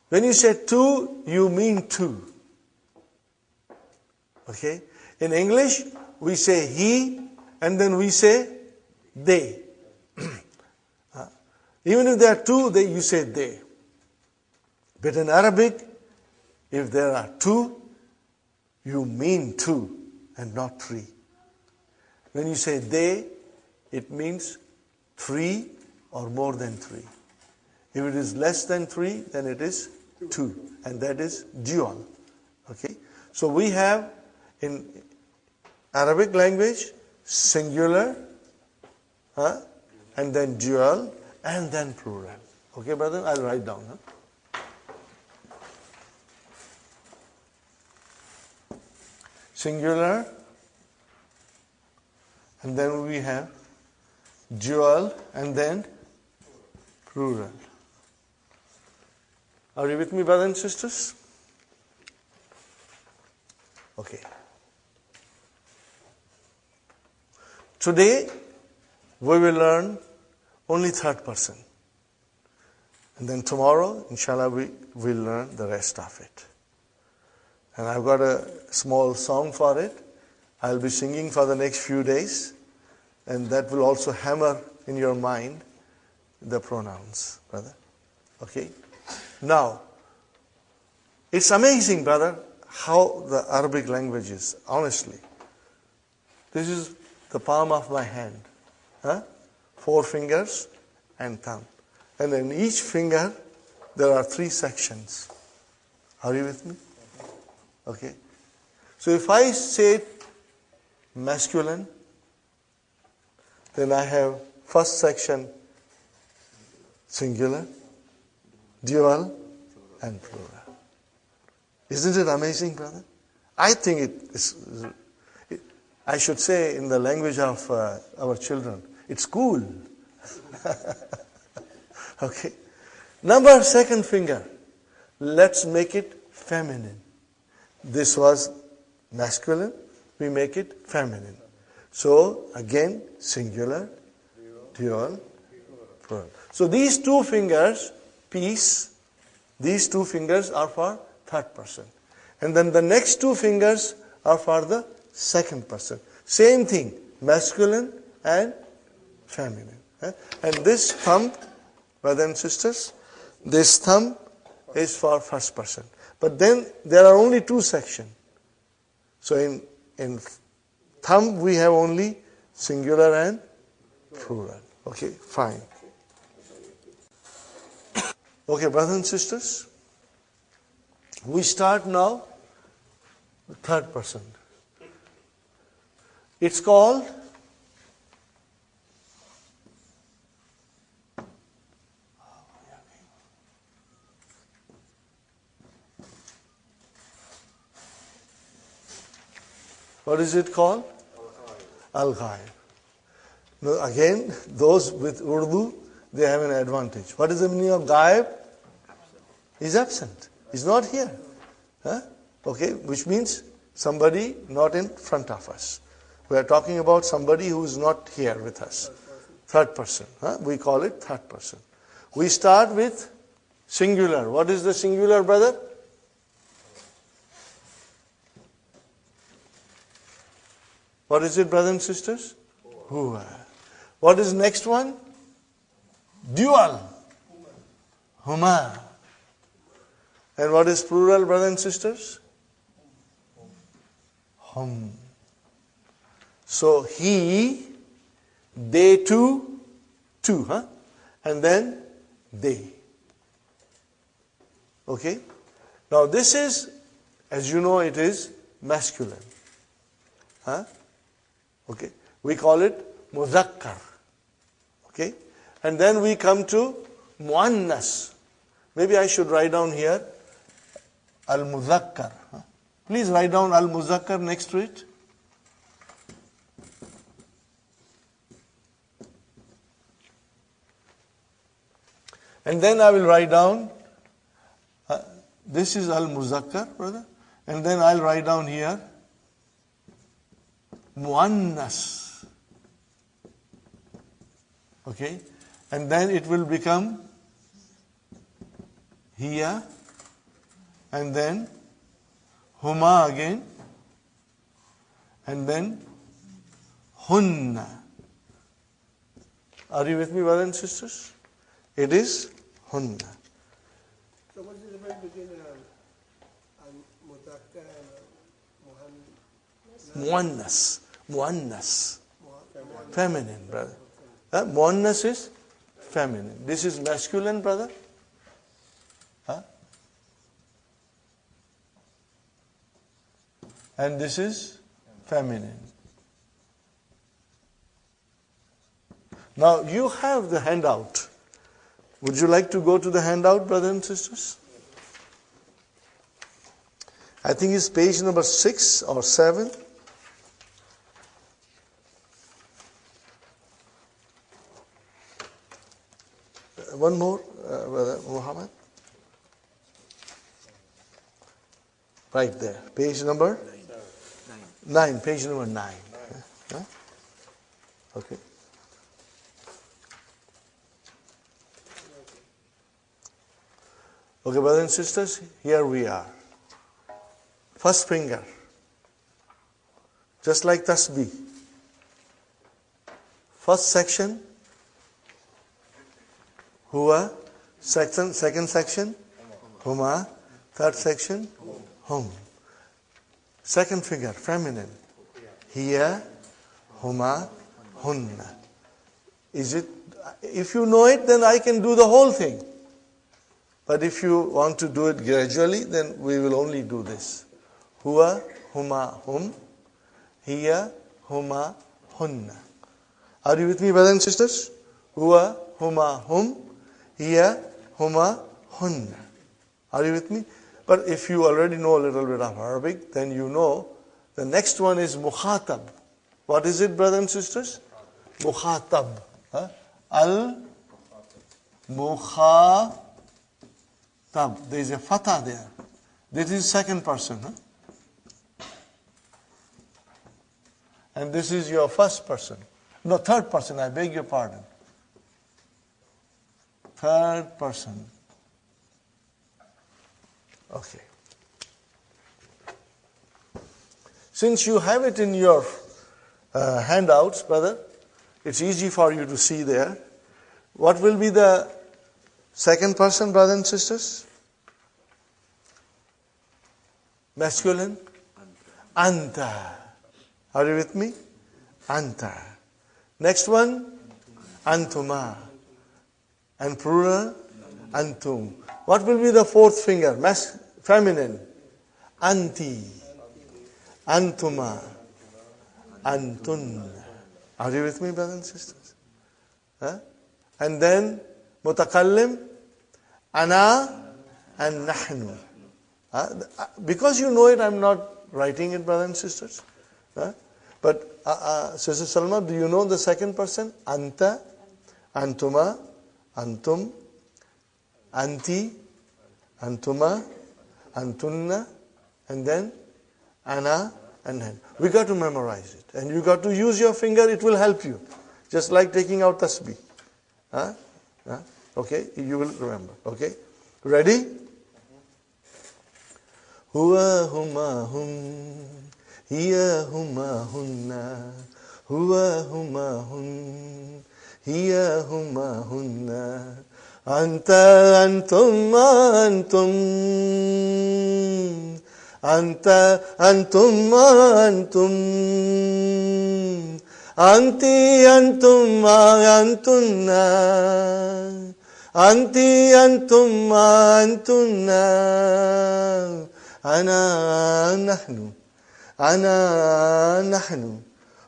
When you say two, you mean two. Okay? In English, we say he, and then we say they. Even if there are two, you say they. But in Arabic, if there are two, you mean two and not three. When you say they, it means three or more than three. If it is less than three, then it is two. And that is dual. Okay? So we have in Arabic language singular, and then dual, and then plural. Okay, brother? I'll write down. Singular, and then we have dual, and then plural. Are you with me, brothers and sisters? Okay. Today, we will learn only third person. And then tomorrow, inshallah, we will learn the rest of it. And I've got a small song for it. I'll be singing for the next few days. And that will also hammer in your mind the pronouns, brother. Okay? Now, it's amazing, brother, how the Arabic language is, honestly. This is the palm of my hand. 4 fingers and thumb. And in each finger, there are 3 sections. Are you with me? Okay. So if I say masculine, then I have first section singular, dual, and plural. Isn't it amazing, brother? I think I should say in the language of our children, it's cool. Okay. Number second finger. Let's make it feminine. This was masculine. We make it feminine. So again, singular, dual, plural. So these two fingers, peace, these two fingers are for third person. And then the next two fingers are for the second person. Same thing, masculine and feminine. And this thumb, brothers and sisters, this thumb is for first person. But then there are only two sections. So in thumb we have only singular and plural. Okay, fine. Okay, brothers and sisters, we start now with third person. It's called what is it called? Al-Ghaib. Now again, those with Urdu, they have an advantage. What is the meaning of Ghaib? He's absent. He's not here. Huh? Okay, which means somebody not in front of us. We are talking about somebody who is not here with us. Third person. Huh? We call it third person. We start with singular. What is the singular, brother? What is it, brothers and sisters? Huwa. What is next one? Dual. Huma. And what is plural, brothers and sisters? Hum. So he, they two, huh? And then they. Okay? Now this is, as you know, it is masculine. Huh? Okay? We call it muzakkar. Okay? And then we come to muannas. Maybe I should write down here al-muzakkar. Huh? Please write down al-muzakkar next to it. And then I will write down, this is al-muzakkar, brother. And then I'll write down here, muannas. Okay? And then it will become hiya, and then huma again, and then hunna. Are you with me, brothers and sisters? It is hunna. So what is the difference between muzakkar and Muannas. Muannas. Feminine, brother. Muannas is feminine. This is masculine, brother. Huh? And this is feminine. Now you have the handout. Would you like to go to the handout, brothers and sisters? I think it's page number 6 or 7. One more, Brother Muhammad. Right there. Page number 9. Page number 9. Huh? Okay. Okay, brothers and sisters, here we are. First finger. Just like tasbih. First section, huwa. Second section, huma. Third section, hum. Second finger, feminine. Hiya, huma, hunna. Is it? If you know it, then I can do the whole thing. But if you want to do it gradually, then we will only do this. Huwa, huma, hum. Hiya, huma, hunna. Are you with me, brothers and sisters? Huwa, huma, hum. hiya, huma, hunna. Are you with me? But if you already know a little bit of Arabic, then you know the next one is mukhatab. What is it, brothers and sisters? Mukhatab. Huh? Al-mukhatab. There is a fatha there. This is second person. Huh? And this is your first person. No, third person, I beg your pardon. Third person. Okay. Since you have it in your handouts, brother, it's easy for you to see there. What will be the second person, brothers and sisters? Masculine? Anta. Are you with me? Anta. Next one? Antuma. And plural? Antum. What will be the fourth finger? Feminine. Anti. Antuma. Antun. Are you with me, brothers and sisters? Huh? And then mutakallim, ana and nahnu. Because you know it, I'm not writing it, brothers and sisters. But Sister Salma, do you know the second person? Anta, antuma, antum, anti, antuma, antunna, and then ana and then. We got to memorize it. And you got to use your finger, it will help you. Just like taking out tasbih. Okay, you will remember. Okay, ready? Huwa huma hum, hiya huma hunna, huwa huma hum, hiya huma hunna, anta antum antum, anta antum antum, anti antum antunna, anti antum antunna, ana nahnu, ana nahnu,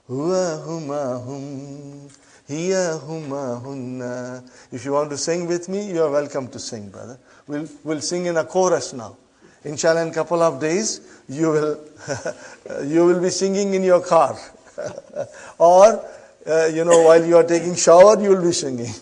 huwa huma hum, hiya huma hunna. If you want to sing with me, you are welcome to sing, brother. We'll sing in a chorus now. Inshallah, in a couple of days, you will be singing in your car. Or, while you are taking shower, you will be singing.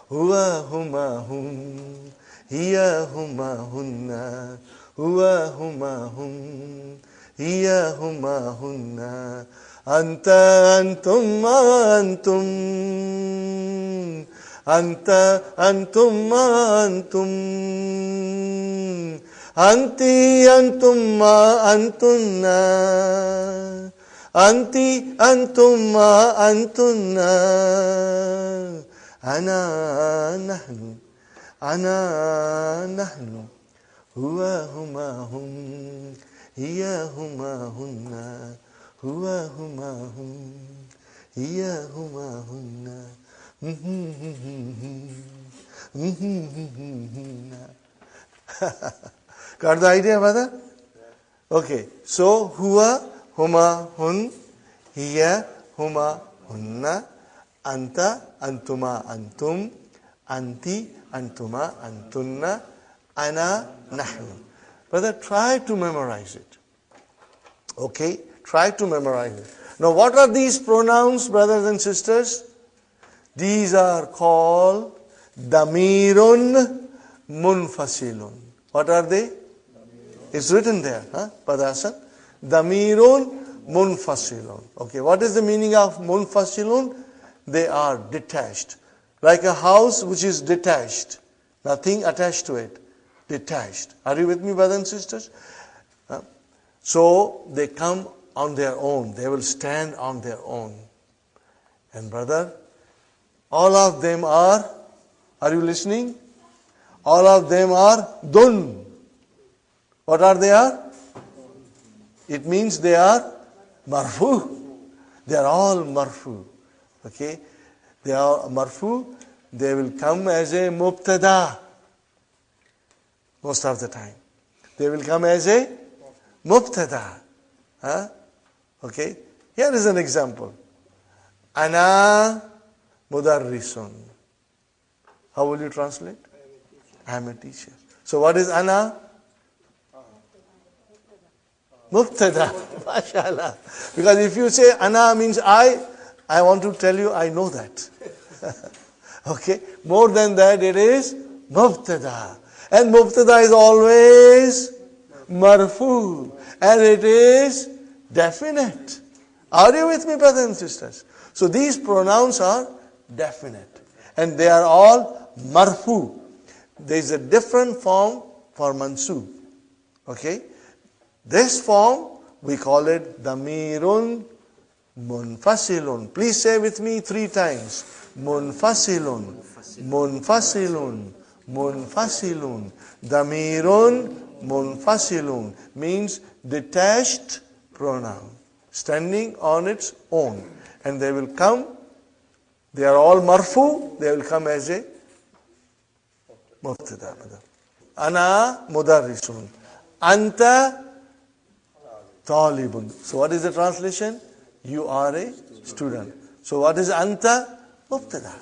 Huwa huma hum, hiya huma hunna, huwa huma hum, hiya huma hunna, anta antum antum, anta antum antum, anti antum antunna, anti antum antunna, ana nahnu, ana nahnu, huwa huma hum, hiya huma hunna, huwa huma hum, hiya huma hunna. Got the idea, brother? Okay, so huwa huma hun, hiya huma hunna, anta antuma antum, anti antuma antunna, ana nahnu. Brother, try to memorize it. Okay, try to memorize it. Now, what are these pronouns, brothers and sisters? These are called damirun munfasilun. What are they? It's written there, Padasan. Damirun munfasilun. Okay, what is the meaning of munfasilun? They are detached. Like a house which is detached. Nothing attached to it. Detached. Are you with me, brothers and sisters? So, they come on their own. They will stand on their own. And brother, all of them are you listening? All of them are dun. What are they are? It means they are marfu. They are all marfu. Okay? They are marfu. They will come as a mubtada. Most of the time. They will come as a mubtada. Okay? Here is an example. Ana mudarrisun. How will you translate? I am a teacher. So what is ana? Mubtada. MashaAllah. Because if you say ana means I want to tell you I know that. Okay? More than that, it is mubtada. And mubtada is always marfu. And it is definite. Are you with me, brothers and sisters? So these pronouns are definite. And they are all marfu. There is a different form for mansub. Okay? This form, we call it damirun munfasilun. Please say with me 3 times. Munfasilun, munfasilun, munfasilun. Damirun munfasilun means detached pronoun, standing on its own. And they will come, they are all marfu, they will come as a mubtada. Ana mudarrisun. Anta talibun. So what is the translation? You are a student. So what is anta? Mubtada.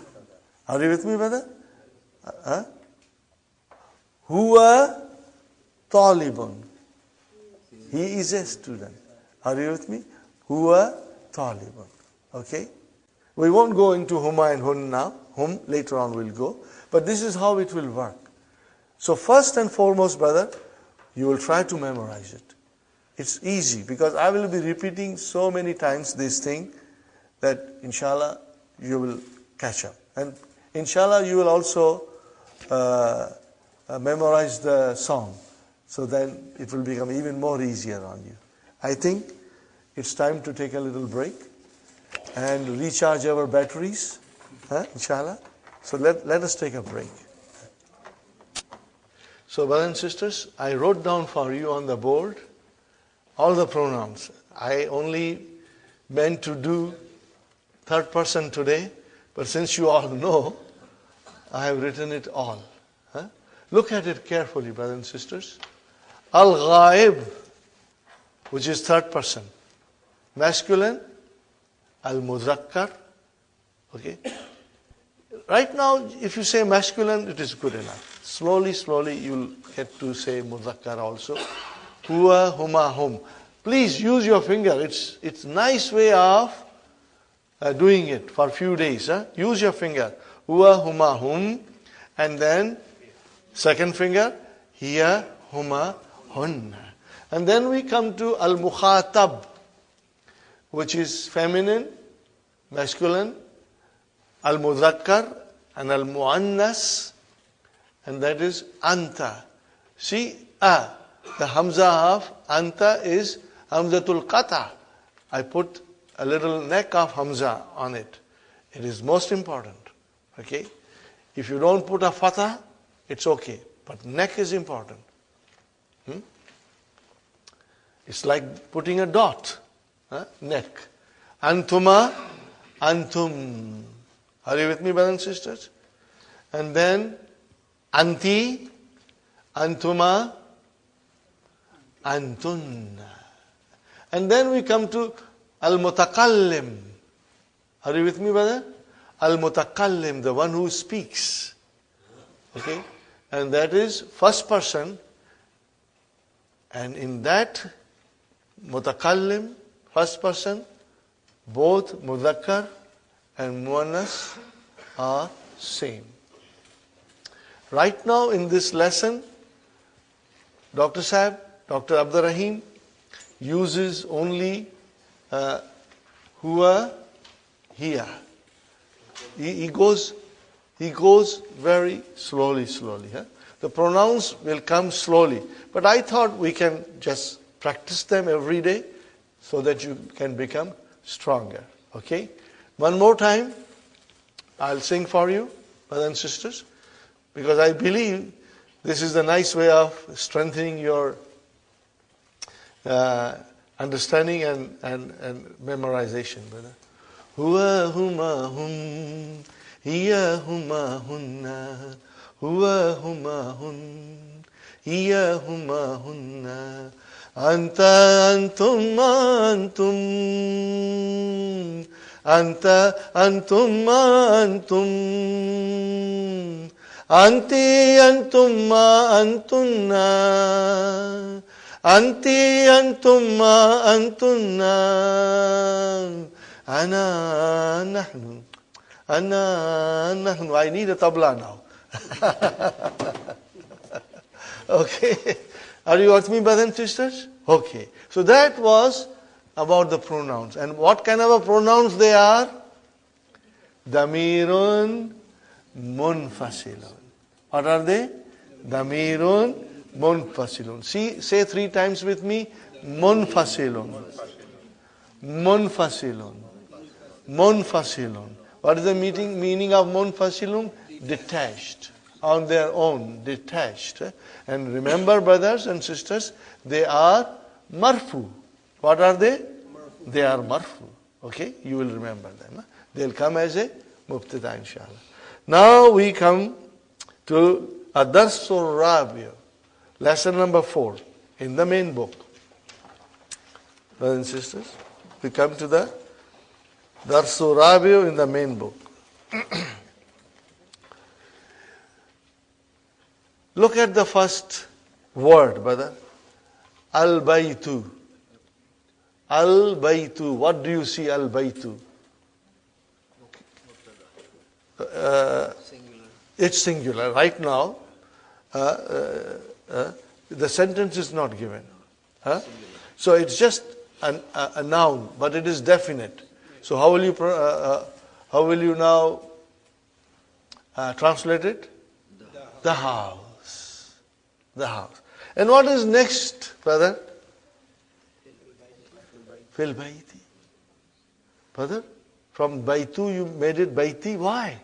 Are you with me, brother? Huwa talibun. He is a student. Are you with me? Huwa talibun. Okay? We won't go into huma and hun now. Hum, later on we'll go. But this is how it will work. So first and foremost, brother, you will try to memorize it. It's easy because I will be repeating so many times this thing that inshallah you will catch up. And inshallah you will also memorize the song. So then it will become even more easier on you. I think it's time to take a little break and recharge our batteries, inshallah. So let us take a break. So brothers and sisters, I wrote down for you on the board all the pronouns. I only meant to do third person today, but since you all know, I have written it all. Look at it carefully, brothers and sisters. Al-Ghaib, which is third person. Masculine, Al-Muzakkar. Okay? Right now, if you say masculine, it is good enough. Slowly, you'll get to say Muzakkar also. Huwa, huma, hum. Please use your finger. It's nice way of doing it for a few days. Use your finger. Huwa, huma, hum. And then second finger. Hiya, huma, hun. And then we come to al-mukhatab, which is feminine, masculine, al-muzakkar, and al-muannas, and that is anta. See, the hamza of anta is hamzatul qata. I put a little neck of hamza on it. It is most important. Okay? If you don't put a fatha, it's okay. But neck is important. It's like putting a dot. Neck. Antuma, antum. Are you with me, brothers and sisters? And then anti, antuma, antunna. And then we come to al-mutakallim. Are you with me, brother? Al-mutakallim, the one who speaks. Okay? And that is first person. And in that mutakallim, first person, both mudhakkar and muannas are same. Right now in this lesson, Dr. Sahib, Dr. Abdur Rahim uses only huwa, hiya. He goes very slowly. The pronouns will come slowly. But I thought we can just practice them every day so that you can become stronger. Okay? One more time, I'll sing for you, brothers and sisters, because I believe this is a nice way of strengthening your understanding and memorization, brother. Huwa huma hum, hiya huma hunna, huwa huma hun, hiya huma hunna, anta antum antum, anta antum antum, Anti antum ma antunna. Anti antum ma antunna. Ana nahnu. Ana nahnu. I need a tabla now. Okay. Are you with me, brothers and sisters? Okay. So that was about the pronouns. And what kind of a pronouns they are? Damirun munfasilun. What are they? Damirun munfasilun. See, say 3 times with me. Munfasilun. Munfasilun. Munfasilun. What is the meaning of munfasilun? Detached. On their own, detached. And remember, brothers and sisters, they are marfu. What are they? Marfu. They are marfu. Okay? You will remember them. They'll come as a mubtada, inshallah. Now we come to Ad-Darsul Rabi', lesson number 4 in the main book. Brothers and sisters, we come to the Darsul Rabi' in the main book. Look at the first word, brother. Al-Baytu. Al-Baytu. What do you see, Al-Baytu? It's singular. Right now, the sentence is not given. So it's just a noun, but it is definite. So how will you now translate it? The house. The house. And what is next, brother? Fil bayti. Brother, from baytu you made it bayti. Why?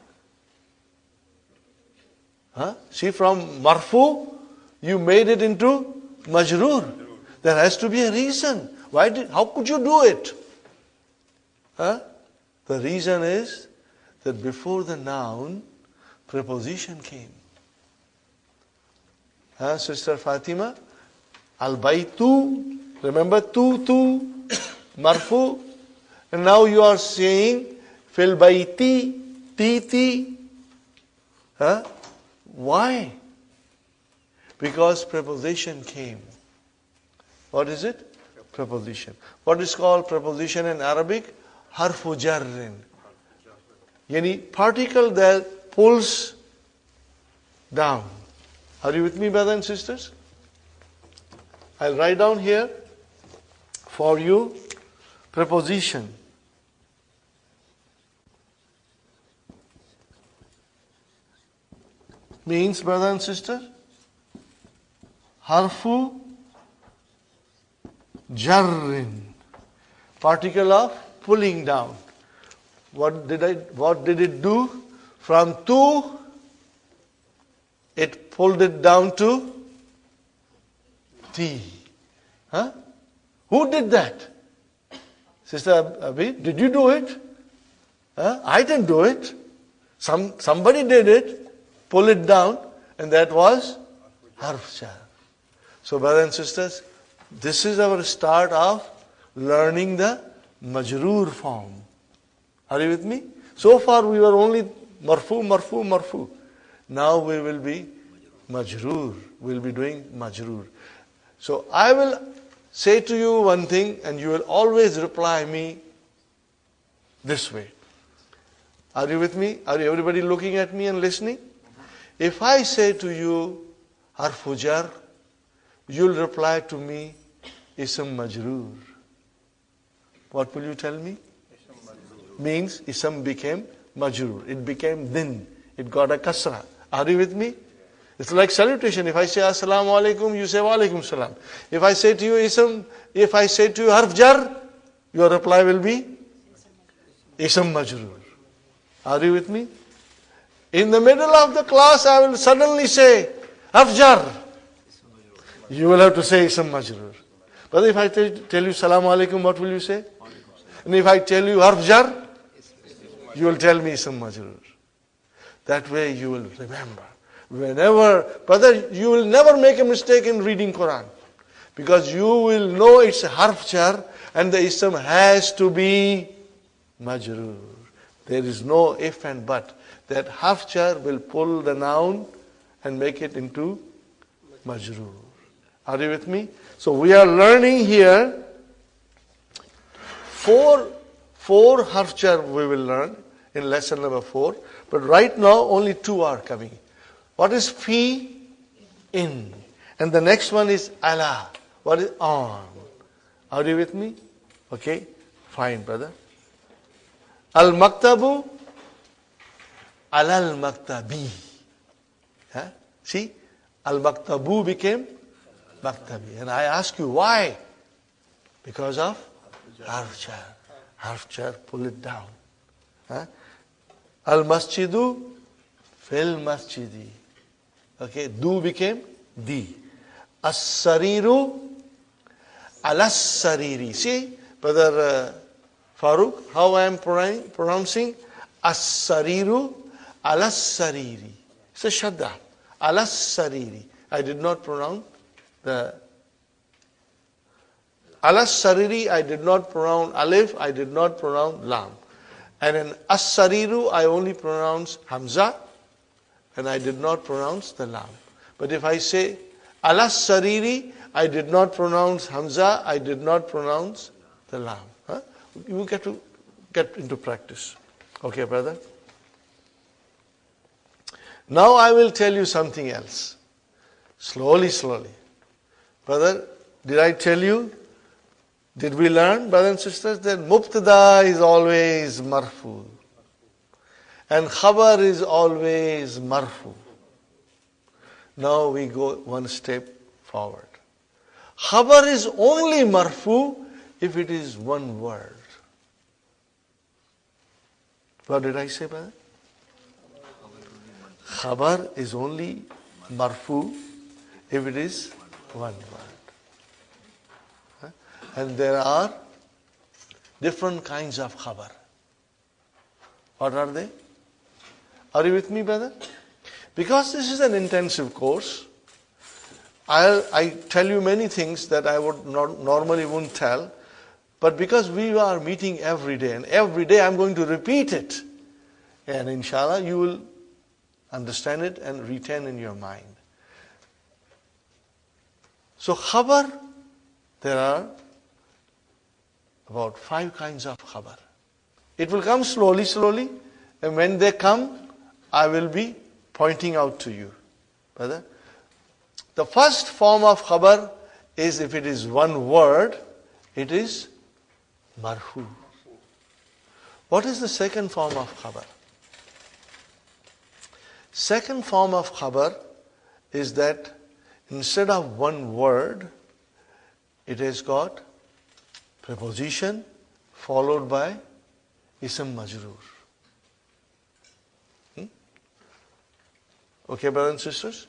See, from marfu you made it into majroor. There has to be a reason. How could you do it? The reason is that before the noun, preposition came. Sister Fatima, al-baytu, remember tu, marfu, and now you are saying fil bayti, ti. Why? Because preposition came. What is it? Preposition. What is called preposition in Arabic? Harfu jarrin. Yani particle that pulls down. Are you with me, brothers and sisters? I'll write down here for you preposition. Means, brother and sister, harfu jarrin, particle of pulling down. What did it do? From tu, it pulled it down to ti. Who did that? Sister Abi, did you do it? I didn't do it. Somebody did it. Pull it down, and that was harf jar. So, brothers and sisters, this is our start of learning the majroor form. Are you with me? So far we were only marfu. Now we will be majroor. We'll be doing majroor. So I will say to you one thing, and you will always reply me this way. Are you with me? Are everybody looking at me and listening? If I say to you harfu jar, you'll reply to me ism majroor. What will you tell me? Means ism became majroor. It became din. It got a kasra. Are you with me? It's like salutation. If I say assalamu alaikum, you say wa alaikum salam. If I say to you ism, if I say to you harf jar, your reply will be ism majroor. Are you with me? In the middle of the class, I will suddenly say harf jar. You will have to say ism majroor. But if I tell you salamu alaikum, what will you say? And if I tell you harf jar, you will tell me ism majroor. That way you will remember. Brother, you will never make a mistake in reading Quran. Because you will know it's a harf jar and the ism has to be majroor. There is no if and but. That harf jar will pull the noun and make it into majroor. Are you with me? So we are learning here four harf jar we will learn in lesson number 4. But right now only 2 are coming. What is fi? In. And the next one is ala. What is on? Are you with me? Okay, fine, brother. Al-maktabu, alal maktabi. Huh? See, al-maktabu became maktabi. And I ask you why? Because of harf jar. Harf jar, pull it down. Huh? Al-masjidu, fil masjidi. Okay, du became di. As-sariru, alas-sariri. See, Brother Farooq, how I am pronouncing? As-sariru, alas-sariri. It's a shadda. Alas-sariri. I did not pronounce the alas-sariri, I did not pronounce alif, I did not pronounce lam. And in as-sariru, I only pronounce hamza, and I did not pronounce the lam. But if I say alas-sariri, I did not pronounce hamza, I did not pronounce the lam. Huh? You get to get into practice. Okay, brother? Now I will tell you something else. Slowly. Brother, did I tell you? Did we learn, brothers and sisters, that mubtada is always marfu and khabar is always marfu? Now we go one step forward. Khabar is only marfu if it is one word. What did I say, brother? Khabar is only marfu if it is one word. And there are different kinds of khabar. What are they? Are you with me, brother? Because this is an intensive course, I tell you many things that I would normally wouldn't tell, but because we are meeting every day, and every day I'm going to repeat it, and inshallah you will understand it and retain in your mind. So khabar, there are about 5 kinds of khabar. It will come slowly, and when they come, I will be pointing out to you. Brother, the first form of khabar is, if it is one word, it is marfu. What is the second form of khabar? Second form of khabar is that instead of one word, it has got preposition followed by ism majroor. Okay, brothers and sisters?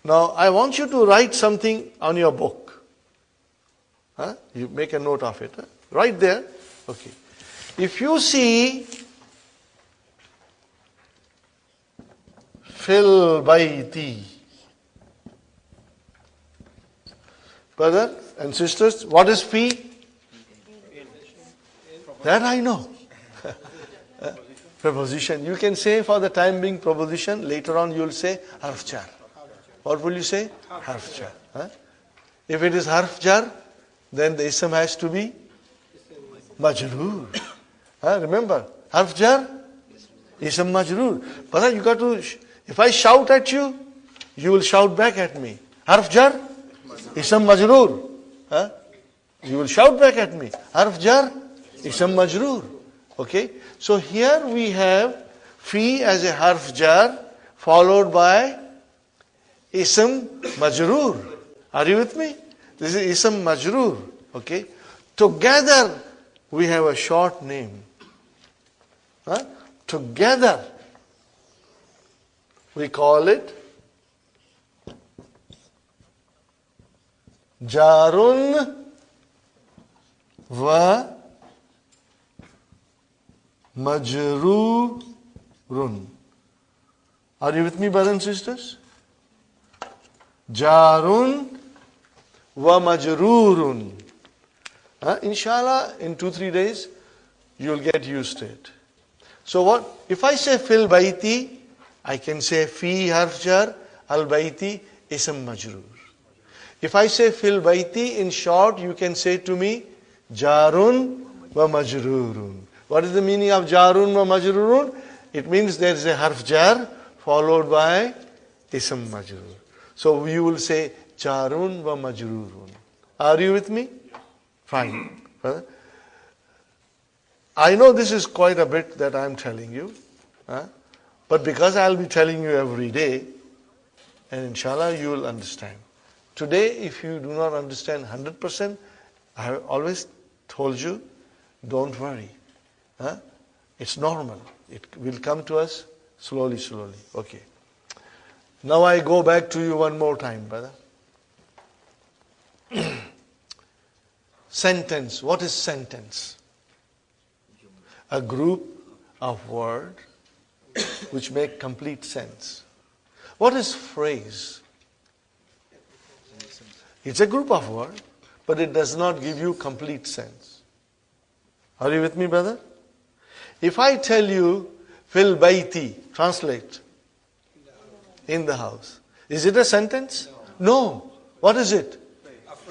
Now, I want you to write something on your book. You make a note of it. Right there. Okay. If you see fil bayti, brothers and sisters, what is fi? That I know. Preposition. You can say for the time being preposition. Later on you will say harf jar. What will you say? Harf jar. If it is harf jar, then the ism has to be majroor. Remember, harf jar, ism majroor. But you got to, if I shout at you, you will shout back at me. Harf jar, ism majroor. You will shout back at me. Harf jar, ism majroor. Okay? So here we have fi as a harf jar followed by ism majroor. Are you with me? This is ism majroor. Okay? Together we have a short name. Together we call it jarun wa majroorun. Are you with me, brothers and sisters? Jarun wa majroorun. Inshallah, in 2-3 days, you will get used to it. So what? If I say fil bayti, I can say fi harf jar, Al-bayti ism majroor. If I say fil bayti, in short, you can say to me, jarun wa majrurun. What is the meaning of jarun wa majrurun? It means there is a harf jar followed by ism majrur. So you will say jarun wa majrurun. Are you with me? Fine. I know this is quite a bit that I am telling you. But because I will be telling you every day, and inshallah you will understand. Today, if you do not understand 100%, I have always told you, don't worry. It's normal. It will come to us slowly. Okay. Now I go back to you one more time, brother. Sentence. What is sentence? A group of words which make complete sense. What is phrase? It's a group of words, but it does not give you complete sense. Are you with me, brother? If I tell you, fil bayti, translate, in the house, is it a sentence? No. What is it?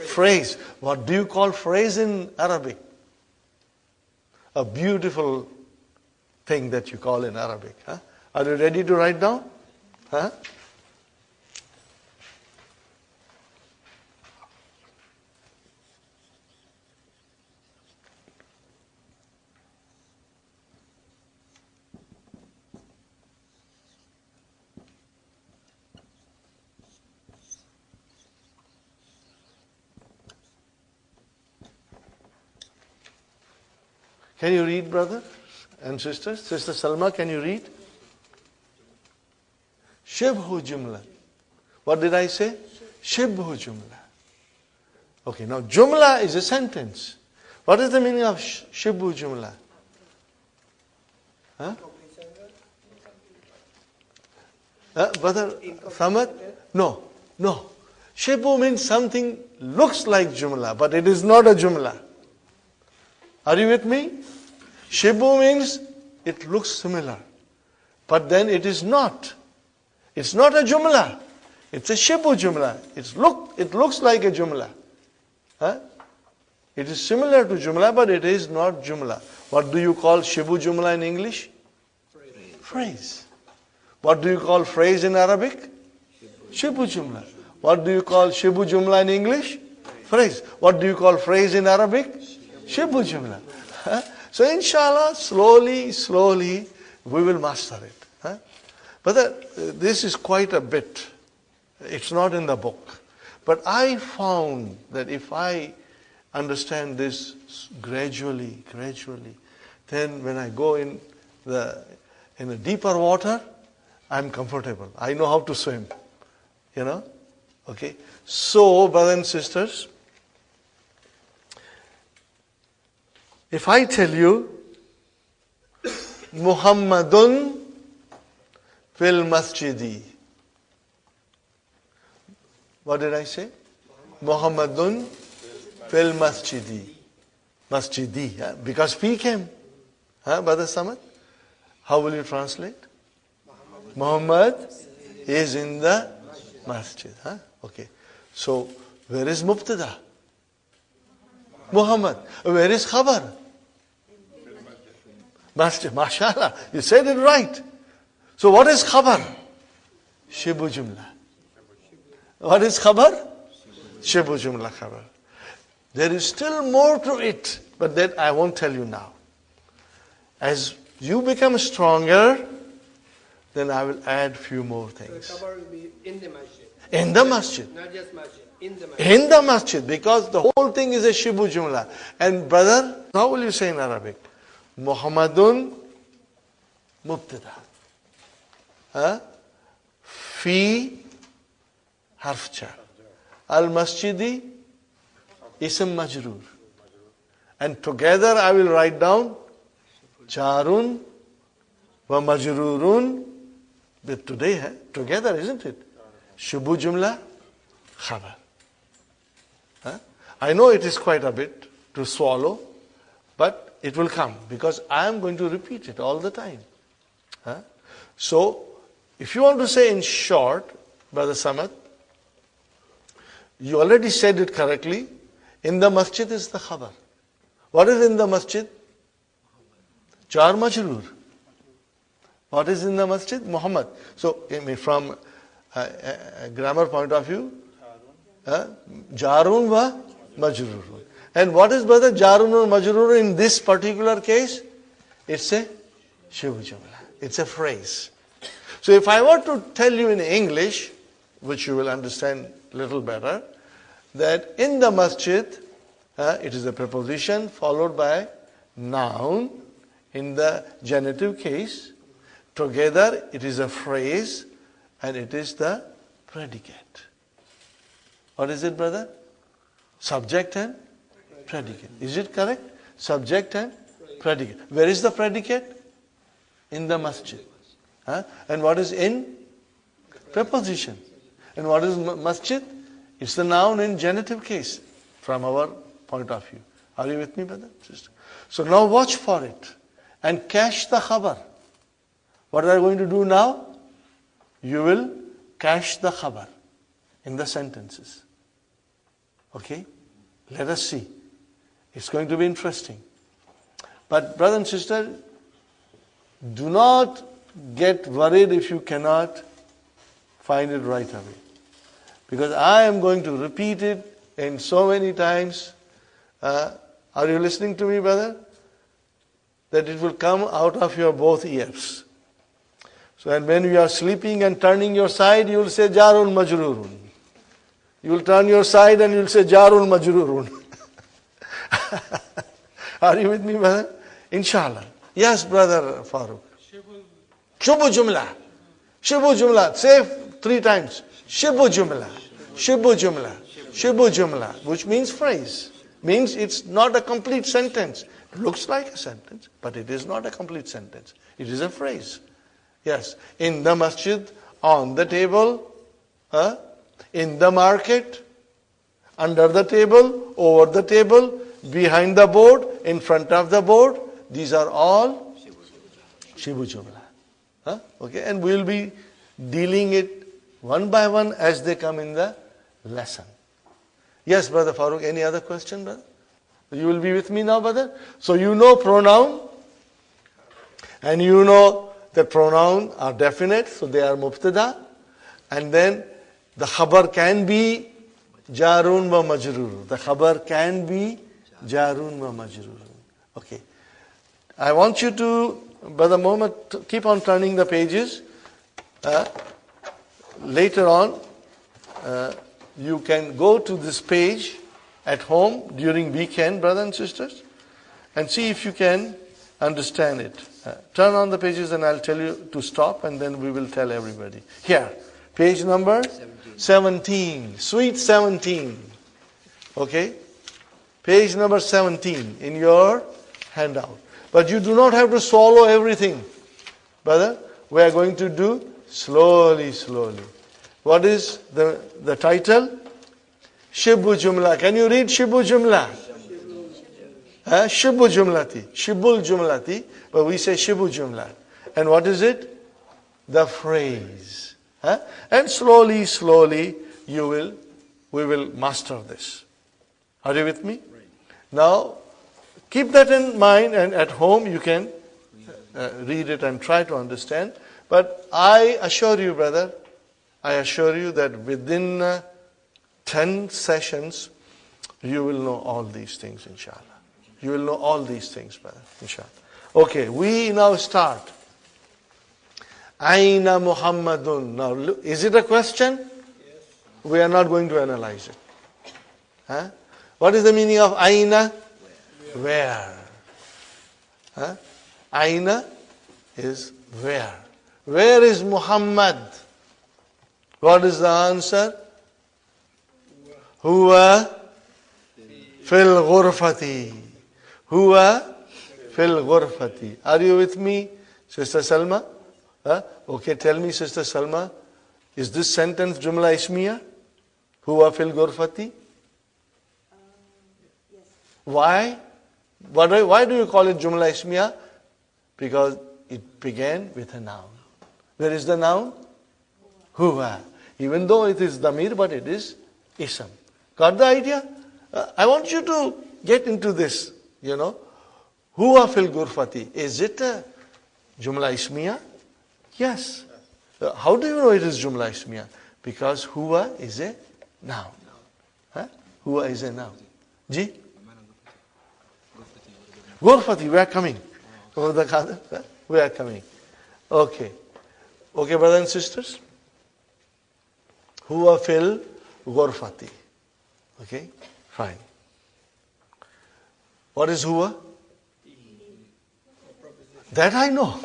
Phrase. What do you call phrase in Arabic? A beautiful thing that you call in Arabic. Are you ready to write down? Can you read, brother and sisters? Sister Salma, can you read? Shibhu jumla. What did I say? Shibhu jumla. Okay, now jumla is a sentence. What is the meaning of shibhu jumla? Brother Samad? No. Shibhu means something looks like jumla, but it is not a jumla. Are you with me? Shibhu means it looks similar, but then it is not. It's not a jumla. It's a shibhu jumla. It looks like a jumla. It is similar to jumla, but it is not jumla. What do you call shibhu jumla in English? Phrase. What do you call phrase in Arabic? Shibhu jumla. What do you call shibhu jumla in English? Phrase. What do you call phrase in Arabic? Shibhu jumla. So inshallah, slowly, we will master it. But this is quite a bit. It's not in the book. But I found that if I understand this gradually, then when I go in the deeper water, I'm comfortable. I know how to swim. Okay. So, brothers and sisters, if I tell you, Muhammadun fil masjidi. What did I say? Muhammadun fil masjidi. Masjidi. Because P came. Brother Samad? How will you translate? Muhammad is in the masjid. Okay. So, where is Mubtada? Muhammad. Where is Khabar? Masjid. MashaAllah. You said it right. So what is Khabar? Shibhu Jumla. What is Khabar? Shibhu Jumla Khabar. There is still more to it, but that I won't tell you now. As you become stronger, then I will add few more things. So Khabar will be in the masjid. In the masjid. Not just masjid. In the masjid. In the masjid, because the whole thing is a Shibhu Jumla. And brother, how will you say in Arabic? Muhammadun Mubtada. Fi harf jar. Al masjidi ism majroor. And together I will write down jarun wa majroorun. With today, together, isn't it? Shibhu Jumla Khabar. I know it is quite a bit to swallow, but it will come because I am going to repeat it all the time. So, if you want to say in short, Brother Samad, you already said it correctly. In the masjid is the khabar. What is in the masjid? Jar majroor. What is in the masjid? Muhammad. So, from a grammar point of view, jarun wa majroor. And what is, brother, jarun or majroor in this particular case? It's a shibu jumla. It's a phrase. So if I were to tell you in English, which you will understand a little better, that in the masjid, it is a preposition followed by noun in the genitive case. Together, it is a phrase and it is the predicate. What is it, brother? Subject and predicate. Is it correct? Subject and predicate. Where is the predicate? In the masjid. And what is in? Preposition. And what is masjid? It's the noun in genitive case from our point of view. Are you with me, brother, sister? So now watch for it and catch the khabar. What are you going to do now? You will catch the khabar in the sentences. Okay? Let us see. It's going to be interesting. But brother and sister, do not get worried if you cannot find it right away. Because I am going to repeat it in so many times. Are you listening to me, brother? That it will come out of your both ears. So and when you are sleeping and turning your side, you will say Jarun Majrurun. You will turn your side and you will say Jarun Majrurun. Are you with me, brother? Inshallah. Yes, brother Farooq. Shubu Jumla. Shubu Jumla. Say 3 times. Shubu Jumla. Shubu Jumla. Shubu Jumla. Which means phrase. Means it's not a complete sentence. It looks like a sentence, but it is not a complete sentence. It is a phrase. Yes. In the masjid, on the table, in the market, under the table, over the table, behind the board, in front of the board. These are all Shibu Jumla. Okay, and we'll be dealing it one by one as they come in the lesson. Yes, brother Farooq, any other question, brother? You will be with me now, brother? So you know pronoun, and you know the pronoun are definite, so they are mubtada, and then the khabar can be jarun wa majrur. The khabar can be jarun wa majrur. Okay. I want you to, Brother Mohammed, keep on turning the pages. Later on, you can go to this page at home during weekend, brothers and sisters, and see if you can understand it. Turn on the pages and I'll tell you to stop, and then we will tell everybody. Here, page number 17. Sweet 17. Okay? Page number 17 in your handout. But you do not have to swallow everything. Brother, we are going to do slowly, slowly. What is the title? Shibu Jumla. Can you read Shibu Jumla? Shibu Jumlati. Shibul Jumlati. But we say Shibu Jumla. And what is it? The phrase. And slowly, slowly, we will master this. Are you with me? Now, keep that in mind, and at home you can read it and try to understand. But I assure you, brother, I assure you that within 10 sessions, you will know all these things, inshallah. You will know all these things, brother, inshallah. Okay, we now start. Aina Muhammadun. Now, is it a question? Yes. We are not going to analyze it. What is the meaning of Aina? Where? Aina is where. Where is Muhammad? What is the answer? Huwa fil ghurfati. Huwa fil ghurfati. Are you with me, Sister Salma? Okay, tell me, Sister Salma, is this sentence Jumla Ismiya? Huwa fil ghurfati? Yes. Why? Why do you call it Jumla Ismiya? Because it began with a noun. Where is the noun? Huwa. Even though it is damir, but it is ism. Got the idea? I want you to get into this, Huwa fil ghurfati. Is it a jumla ismiya? Yes. How do you know it is jumla ismiya? Because huwa is a noun. Huwa is a noun. Ji? Ghurfati, we are coming. We are coming. Okay. Okay, brothers and sisters? Huwa fil ghurfati. Okay, fine. What is huwa? That I know.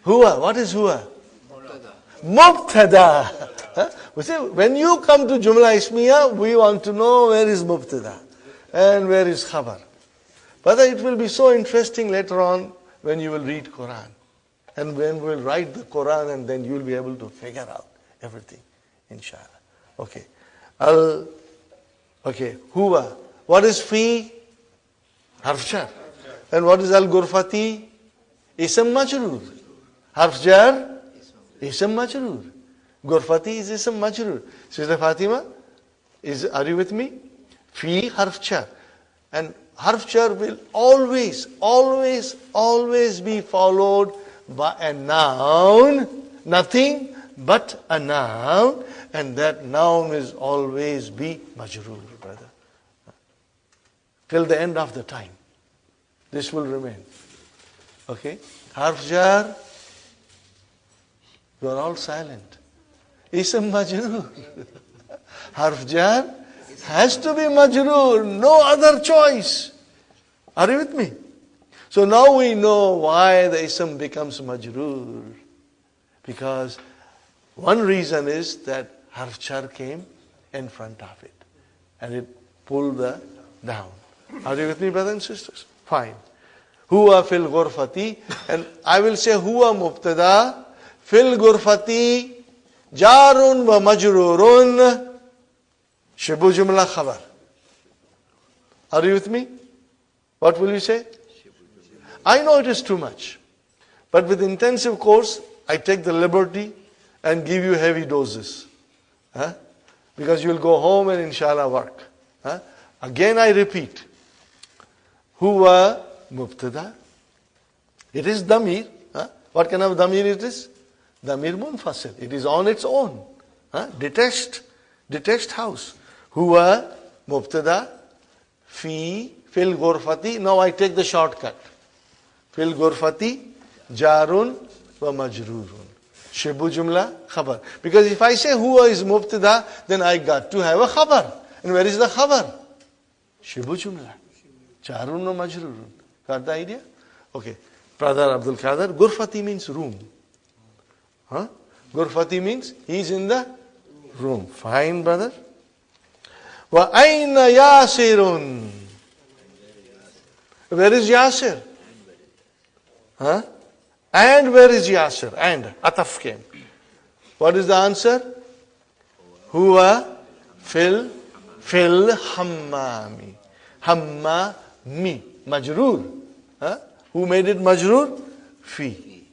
Huwa, what is huwa? Mubtada. We say, when you come to Jumla Ismiya, we want to know where is Mubtada and where is Khabar. But it will be so interesting later on when you will read Quran. And when we will write the Quran, and then you will be able to figure out everything, inshallah. Okay. Okay, huwa. What is fi? Harf jar. And what is al-ghurfati? Ism majroor. Harf jar? Ism majroor. Ghurfati is ism majroor. Sister Fatima, are you with me? Fi harf jar. And harf jar will always be followed by a noun. Nothing but a noun. And that noun will always be majroor, brother. Till the end of the time. This will remain. Okay? Harf jar. You are all silent. Ism majroor. Harf jar has to be majroor. No other choice. Are you with me? So now we know why the ism becomes majroor. Because one reason is that harf jar came in front of it. And it pulled the down. Are you with me, brothers and sisters? Fine. Huwa fil ghurfati. And I will say huwa mubtada. Fil ghurfati. Jarun wa majrurun. Shibu jumla khabar. Are you with me? What will you say? I know it is too much. But with intensive course, I take the liberty and give you heavy doses. Because you will go home and inshallah work. Again I repeat. Huwa mubtada. It is damir. What kind of damir it is? Damir munfasil. It is on its own. Detached house. Huwa mubtada. Fi fil ghurfati. Now I take the shortcut. Fil ghurfati jarun wa majrurun. Shibu jumla khabar. Because if I say huwa is mubtada, then I got to have a khabar. And where is the khabar? Shibu jumla. Jarun wa majrurun. Got the idea? Okay. Brother Abdul Qadir, ghurfati means room. Ghurfati means he is in the room. Fine, brother. Wa aina yasirun. Where is Yasir? And where is Yasir? And ataf came. What is the answer? Huwa fil hammami. Hammami. Majroor. Who made it majroor? Fi.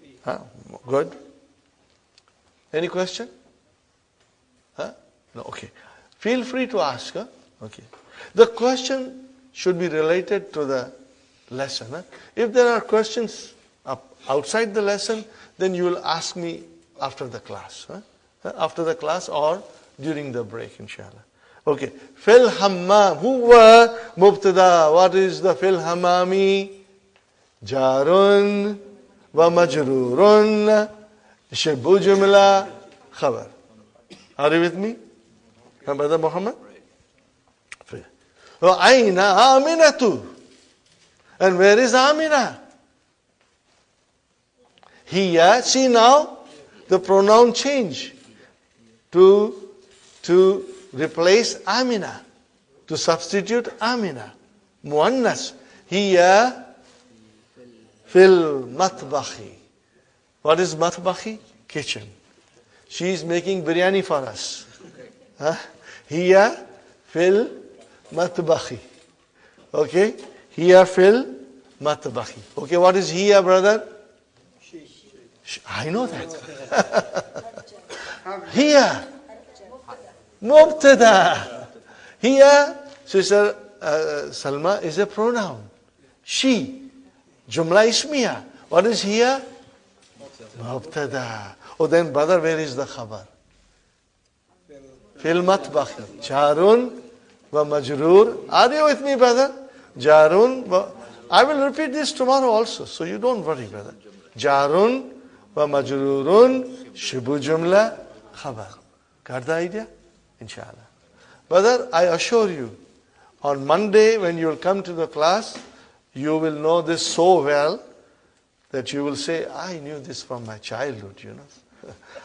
Good. Any question? No, okay. Feel free to ask. Okay. The question should be related to the lesson. If there are questions outside the lesson, then you will ask me after the class. After the class or during the break, inshallah. Okay. Fil hammam. Huwa mubtada. What is the fil hammami? Jarun wa majrurun. Shibu jumla khabar. Are you with me? Brother Muhammad? Wa aina aminatu. And where is Amina? Here, see now, the pronoun change to replace Amina, to substitute Amina. Muannas. Here, fil matbahi. What is matbahi? Kitchen. She is making biryani for us. Here, fil matbahi. Okay? Here, fil matbahi. Okay, what is here, brother? I know that. Here. Mubtada. Here, Sister Salma, is a pronoun. She. Jumla ismiya. What is here? Mubtada. Oh, then brother, where is the khabar? Fil matbakhi. Jarun wa majroor. Are you with me, brother? Jarun wa... I will repeat this tomorrow also, so you don't worry, brother. Jarun wa majroorun shibu jumla khabar. Got the idea? Inshallah. Brother, I assure you, on Monday when you will come to the class, you will know this so well that you will say, I knew this from my childhood, you know.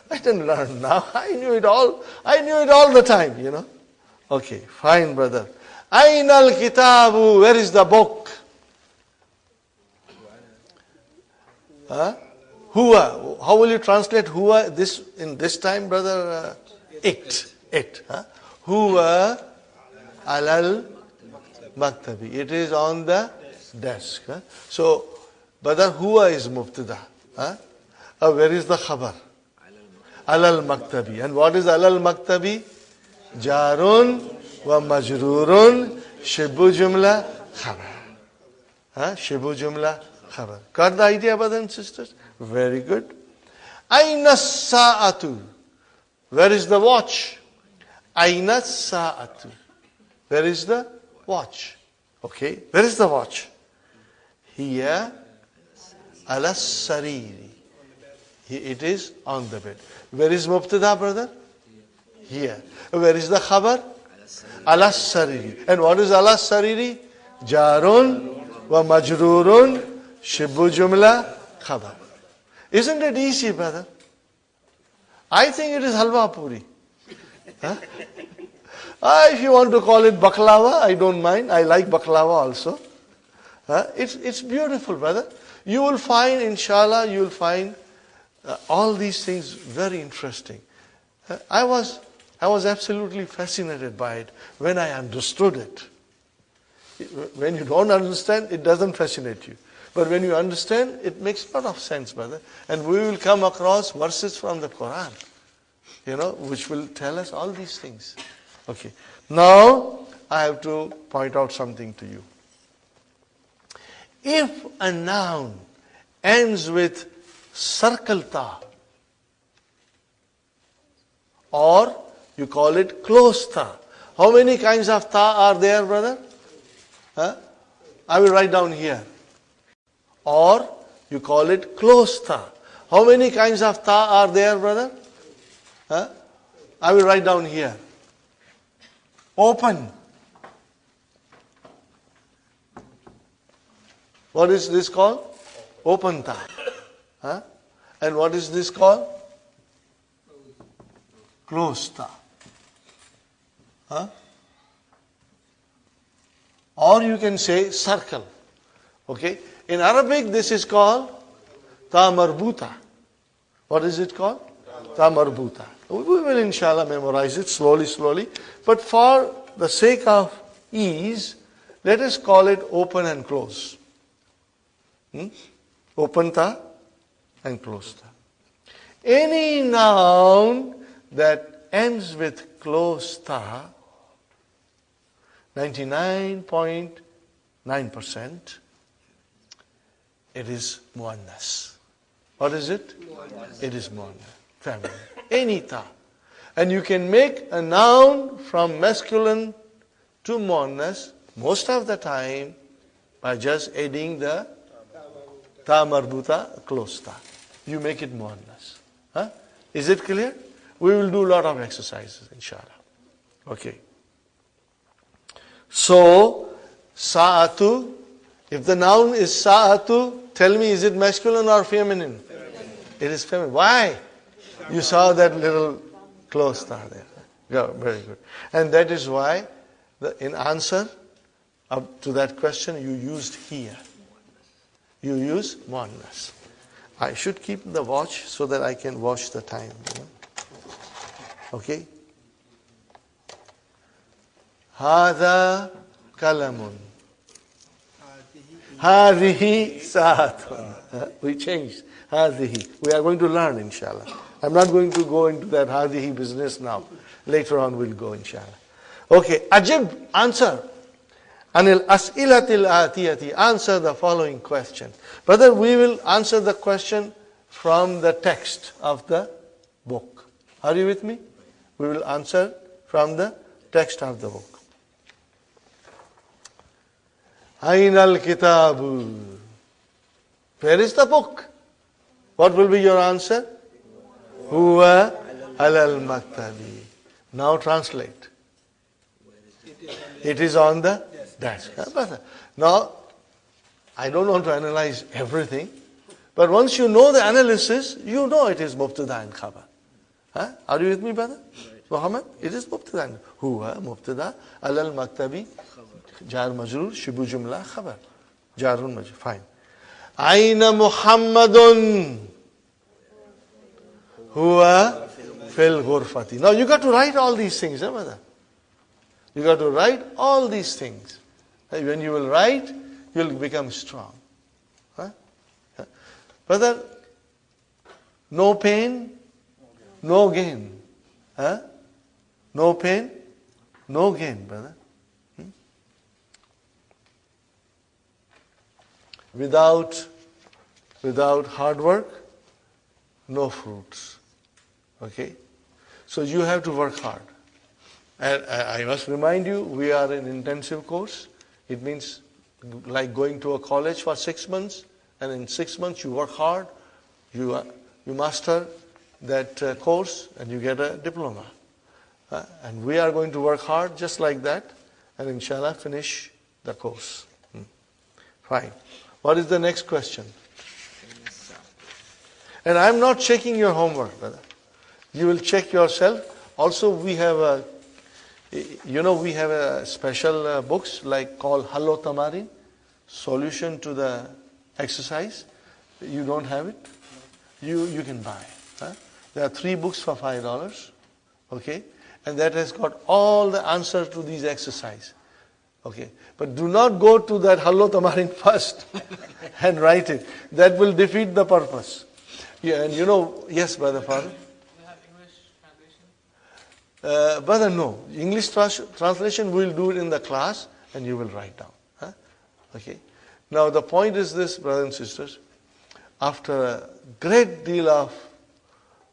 I didn't learn now. I knew it all. I knew it all the time, you know. Okay, fine, brother. Ainal kitabu, where is the book? Huh? Huwa. How will you translate huwa this in this time, brother? It. Huh? Huwa alal maktabi. It is on the desk. Huh? So, brother, huwa is mubtada. Huh? Where is the khabar? Alal maktabi. And what is alal maktabi? Jarun wa majrurun shibu jumla khabar. Huh? Shibu jumla khabar. Got the idea, brothers and sisters? Very good. Aina sa'atu. Where is the watch? Aina sa'atu. Where is the watch? Okay, where is the watch? Here, ala sariri. It is on the bed. Where is mubtada, brother? Here. Where is the khabar? Ala sariri. And what is ala sariri? Jarun wa majrurun shibu jumla khabar. Isn't it easy, brother? I think it is halwa puri. Huh? If you want to call it baklava, I don't mind. I like baklava also. It's beautiful, brother. You will find, inshallah, you will find all these things very interesting. I was absolutely fascinated by it when I understood it. When you don't understand, it doesn't fascinate you. But when you understand, it makes a lot of sense, brother. And we will come across verses from the Quran, you know, which will tell us all these things. Okay. Now, I have to point out something to you. If a noun ends with circle ta, or you call it close ta. How many kinds of ta are there, brother? I will write down here. Or you call it close ta. How many kinds of ta are there, brother? I will write down here. Open. What is this called? Open ta. And what is this called? Close ta. Or you can say circle. Okay? In Arabic, this is called ta marbuta. What is it called? Ta marbuta. We will inshallah memorize it slowly. But for the sake of ease, let us call it open and close. Open ta and close ta. Any noun that ends with close ta, 99.9%, it is muannas. What is it? Muannas. It is muannas. Family. Any ta. And you can make a noun from masculine to muannas most of the time by just adding the ta marbuta close ta. You make it muannas. Is it clear? We will do a lot of exercises, inshallah. Okay. So, sa'atu, if the noun is sa'atu, tell me, is it masculine or feminine? It is feminine. Why? You saw that little close ta there. Yeah, very good. And that is why, in answer to that question, you used here. You use muannas. I should keep the watch so that I can watch the time. You know? Okay? Hada kalamun. Hadihi saatun. We changed. Hadihi. We are going to learn, inshallah. I'm not going to go into that hadihi business now. Later on we'll go, inshallah. Okay, Ajib, answer. Anil as'ilatil atiyati, answer the following question. Brother, we will answer the question from the text of the book. Are you with me? We will answer from the text of the book. Ainal kitabu. Where is the book? What will be your answer? Huwa alal maktabi. Now translate. It is on the desk. Now, I don't want to analyze everything, but once you know the analysis, you know it is mubtada and khabar. Huh? Are you with me, brother? Muhammad? It is mubtada and huwa mubtada alal maktabi jar majrur shibu jumla khabar. Jarun majrur. Fine. Aina Muhammadun huwa fil ghurfati. Now you got to write all these things, brother. You got to write all these things. When you will write, you will become strong. Huh? Brother, no pain, no gain. Huh? No pain, no gain, brother. Without hard work, no fruits. Okay? So you have to work hard. And I must remind you, we are in intensive course. It means like going to a college for 6 months, and in 6 months you work hard, you master that course, and you get a diploma. And we are going to work hard just like that, and inshallah finish the course. Fine. What is the next question? And I'm not checking your homework, brother. You will check yourself. Also, we have a special books like called Hallo Tamarin, solution to the exercise. You don't have it? You can buy. Huh? There are 3 books for $5. Okay? And that has got all the answers to these exercises. Okay? But do not go to that Hallo Tamarin first and write it. That will defeat the purpose. Yeah, and yes, brother, father? Do you have English translation? Brother, no. English translation, we'll do it in the class and you will write down. Huh? Okay. Now the point is this, brothers and sisters. After a great deal of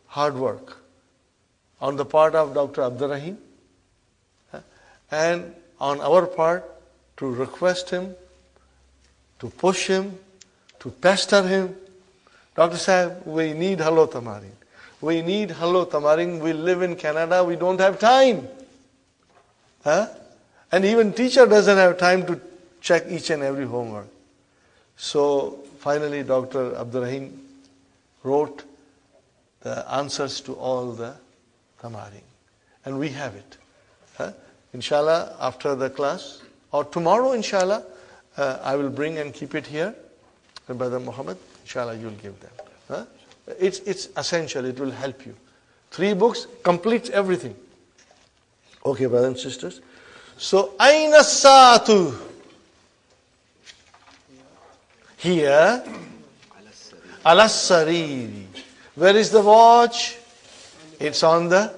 hard work on the part of Dr. Abdurrahim and on our part to request him, to push him, to pester him, Dr. Sahib, we need Hallo Tamarin. We need Hallo Tamarin. We live in Canada. We don't have time. Huh? And even teacher doesn't have time to check each and every homework. So finally Dr. Abdurrahim wrote the answers to all the Tamarin. And we have it. Huh? Inshallah, after the class, or tomorrow, inshallah, I will bring and keep it here. And Brother Muhammad, inshallah, you'll give them. Huh? It's essential. It will help you. 3 books completes everything. Okay, brothers and sisters. So, Aina Sa'atu. Here, Alas Sariri. Where is the watch? It's on the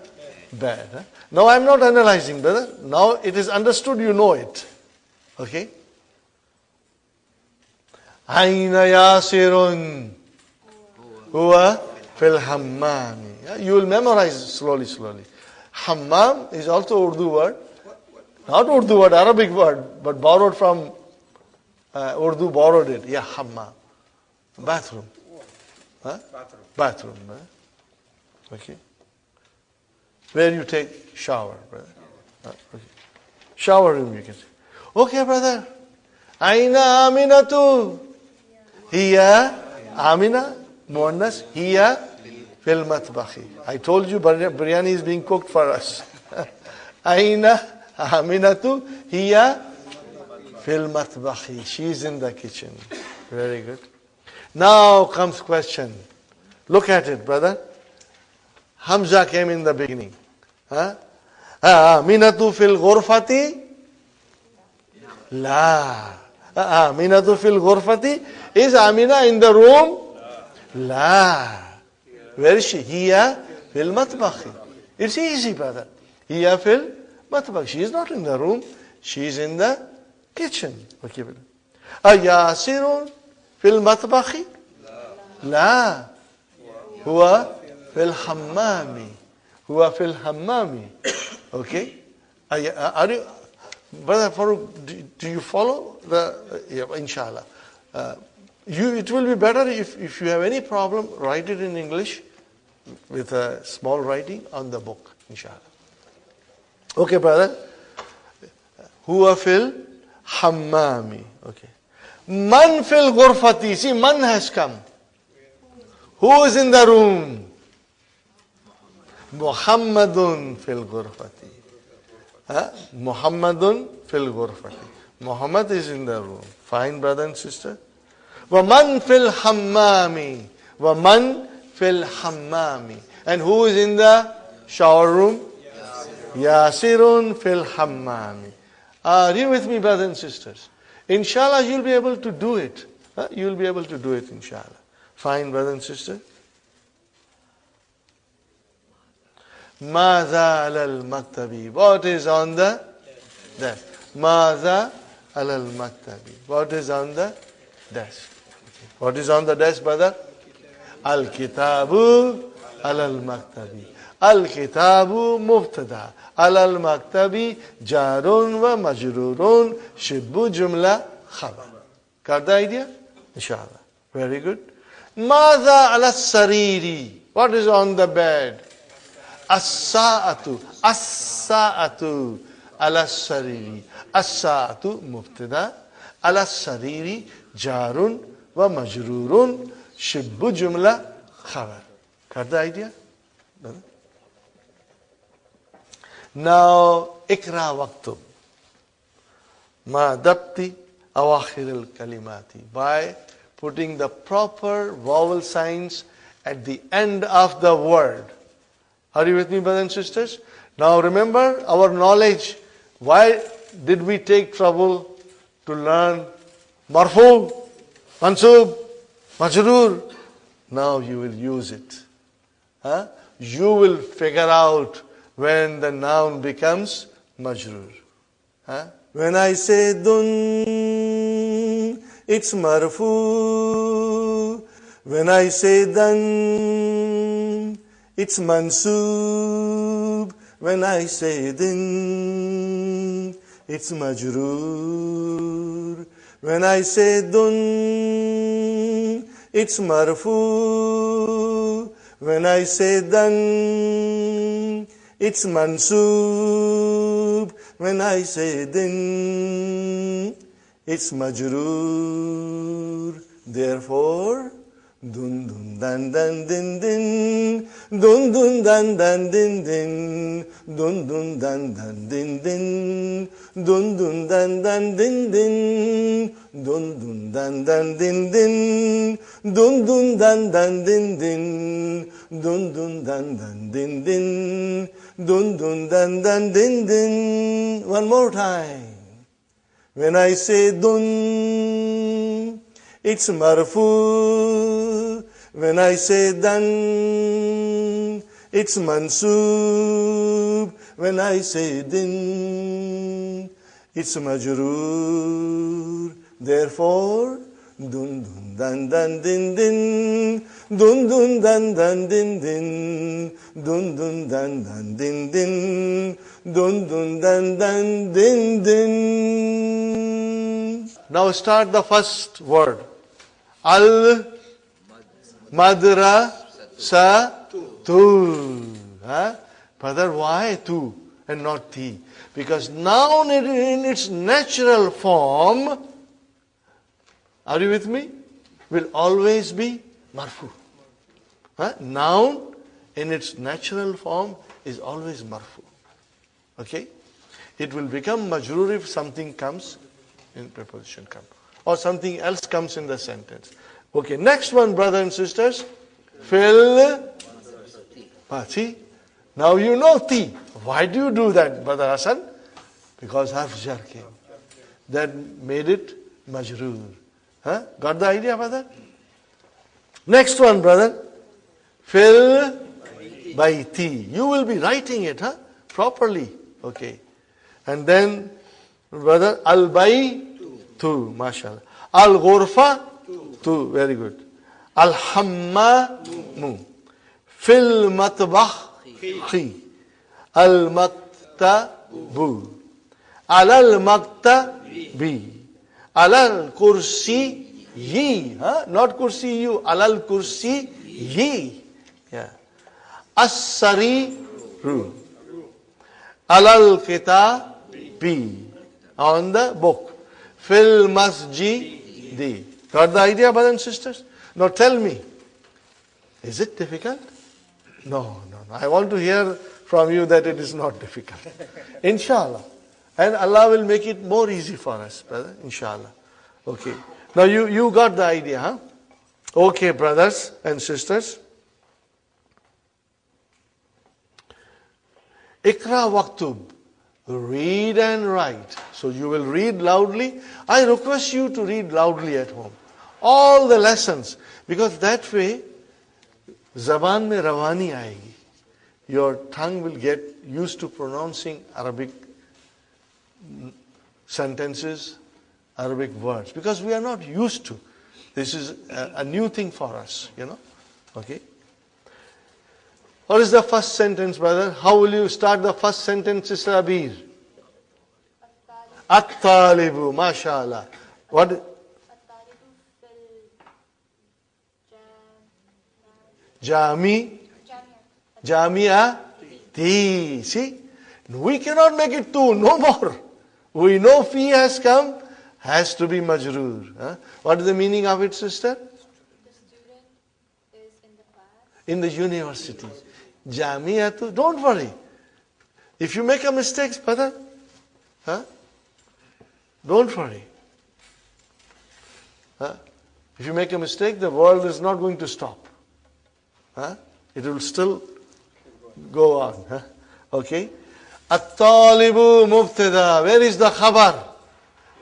bed. Huh? Now I'm not analyzing, brother. Now it is understood, you know it. Okay? Aina Yasirun. Huwa fil hammami. You will memorize slowly. Hammam is also Urdu word. Not Urdu word, Arabic word, but borrowed from Urdu, borrowed it. Yeah, hammam. Bathroom. Huh? Bathroom. Huh? Okay. Where you take shower, brother. Okay. Shower room, you can say. Okay, brother. Aina Aminatu. Hiya Amina. Muannas. Hiya fil matbakhi. I told you biryani is being cooked for us. Aina Aminatu. Hiya fil matbakhi. She is in the kitchen. Very good. Now comes question. Look at it, brother. Hamza came in the beginning. Aminatu fil ghurfati? La. Aminatu fil ghurfati? Is Amina in the room? La. Where is she? Hiya fil matbakhi. It's easy, brother. Hiya fil matbakh. She is not in the room. She is in the kitchen. Okay, brother. Ayasirun fil matbakhi? La. Huwa fil hammami. Huwa fil hammami. Okay? Are you, Brother Farooq, do you follow the, yeah, inshallah. It will be better if you have any problem, write it in English with a small writing on the book, inshallah. Okay, brother. Huwa fil hammami. Okay. Man fil ghurfati. See, man has come. Who is in the room? Muhammadun fil ghurfati. Muhammadun fil ghurfati. Muhammad is in the room. Fine, brother and sister. وَمَنْ فِي الْحَمَّامِ وَمَنْ فِي الْحَمَّامِ. And who is in the shower room? Yasirun fil hammami. Are you with me, brothers and sisters? Inshallah, you'll be able to do it. You'll be able to do it, inshallah. Fine, brothers and sisters. Maza alal maktabi. What is on the desk? Maza alal maktabi. What is on the desk? What is on the desk, brother? Al-kitabu alal maktabi. Al-kitabu mubtada. Alal maktabi jarun wa majrurun shibbu jumla khabar. Got the idea? Inshallah. Very good. Maza ala sariri. What is on the bed? As-sa'atu. As-sa'atu ala sariri. As-sa'atu mubtada. Ala sariri jarun wa majrurun shibbu jumla khabar. Got the idea? Now, ikra waktub. Ma dabti awakhir al-kalimati. By putting the proper vowel signs at the end of the word. Are you with me, brothers and sisters? Now remember our knowledge. Why did we take trouble to learn marfu, mansub, majrur? Now you will use it. You will figure out when the noun becomes majrur. When I say dun, it's marfu. When I say dan, it's mansub. When I say din, it's majrur. When I say dun, it's marfu. When I say dan, it's mansub. When I say din, it's majrur. Therefore, dun dun dan dan din din, dun dun dan dan din din, dun dun dan dan din din, dun dun dan dan din din, dun dun dan dan din din, dun dun dan dan din din, dun dun dan dan din din, dun dun dan dan din din. One more time. When I say dun, it's marfu. When I say dan, it's mansub. When I say din, it's majrur. Therefore, dun dun dan dan din din, dun dun dan dan din din, dun dun dan dan din din, dun dun dan dan din din. Now start the first word. Al madrasatu. Brother, why tu and not ti? Because noun in its natural form, are you with me? Will always be marfu. Noun in its natural form is always marfu. Okay? It will become majrur if something comes in preposition come. Or something else comes in the sentence. Okay, next one, brothers and sisters. Fil Pati. Now you know ti. Why do you do that, Brother Hassan? Because harf jar came. That made it majrur. Got the idea, brother? Next one, brother. Fil bayti. You will be writing it, properly. Okay. And then, brother, al baytu, mashallah. Al ghurfa, tu, very good. Al hammamu. Fil matbakhi. Al maktabu. Alal maktabi. Alal kursi yi. Not kursi you. Alal kursi yi. Yeah. As-sariru. Alal kitabi. On the book. Fil masjidi. Got the idea, brothers and sisters? Now tell me, is it difficult? No. I want to hear from you that it is not difficult. Inshallah. And Allah will make it more easy for us, brother. Inshallah. Okay. Now you got the idea, Okay, brothers and sisters. Ikra waktub. Read and write. So you will read loudly. I request you to read loudly at home. All the lessons. Because that way, Zaban mein rawani aayegi. Your tongue will get used to pronouncing Arabic sentences, Arabic words. Because we are not used to. This is a new thing for us, Okay. What is the first sentence, brother? How will you start the first sentence, Sister Abir? At-talibu, mashallah. What? Jami'ati. See? We cannot make it two, no more. We know fi has come, has to be majroor. What is the meaning of it, sister? The student is in the class. In the university. Jami'atu, don't worry. If you make a mistake, brother, don't worry. If you make a mistake, the world is not going to stop. It will still go on. Okay? At-talibu mubtada. Where is the khabar?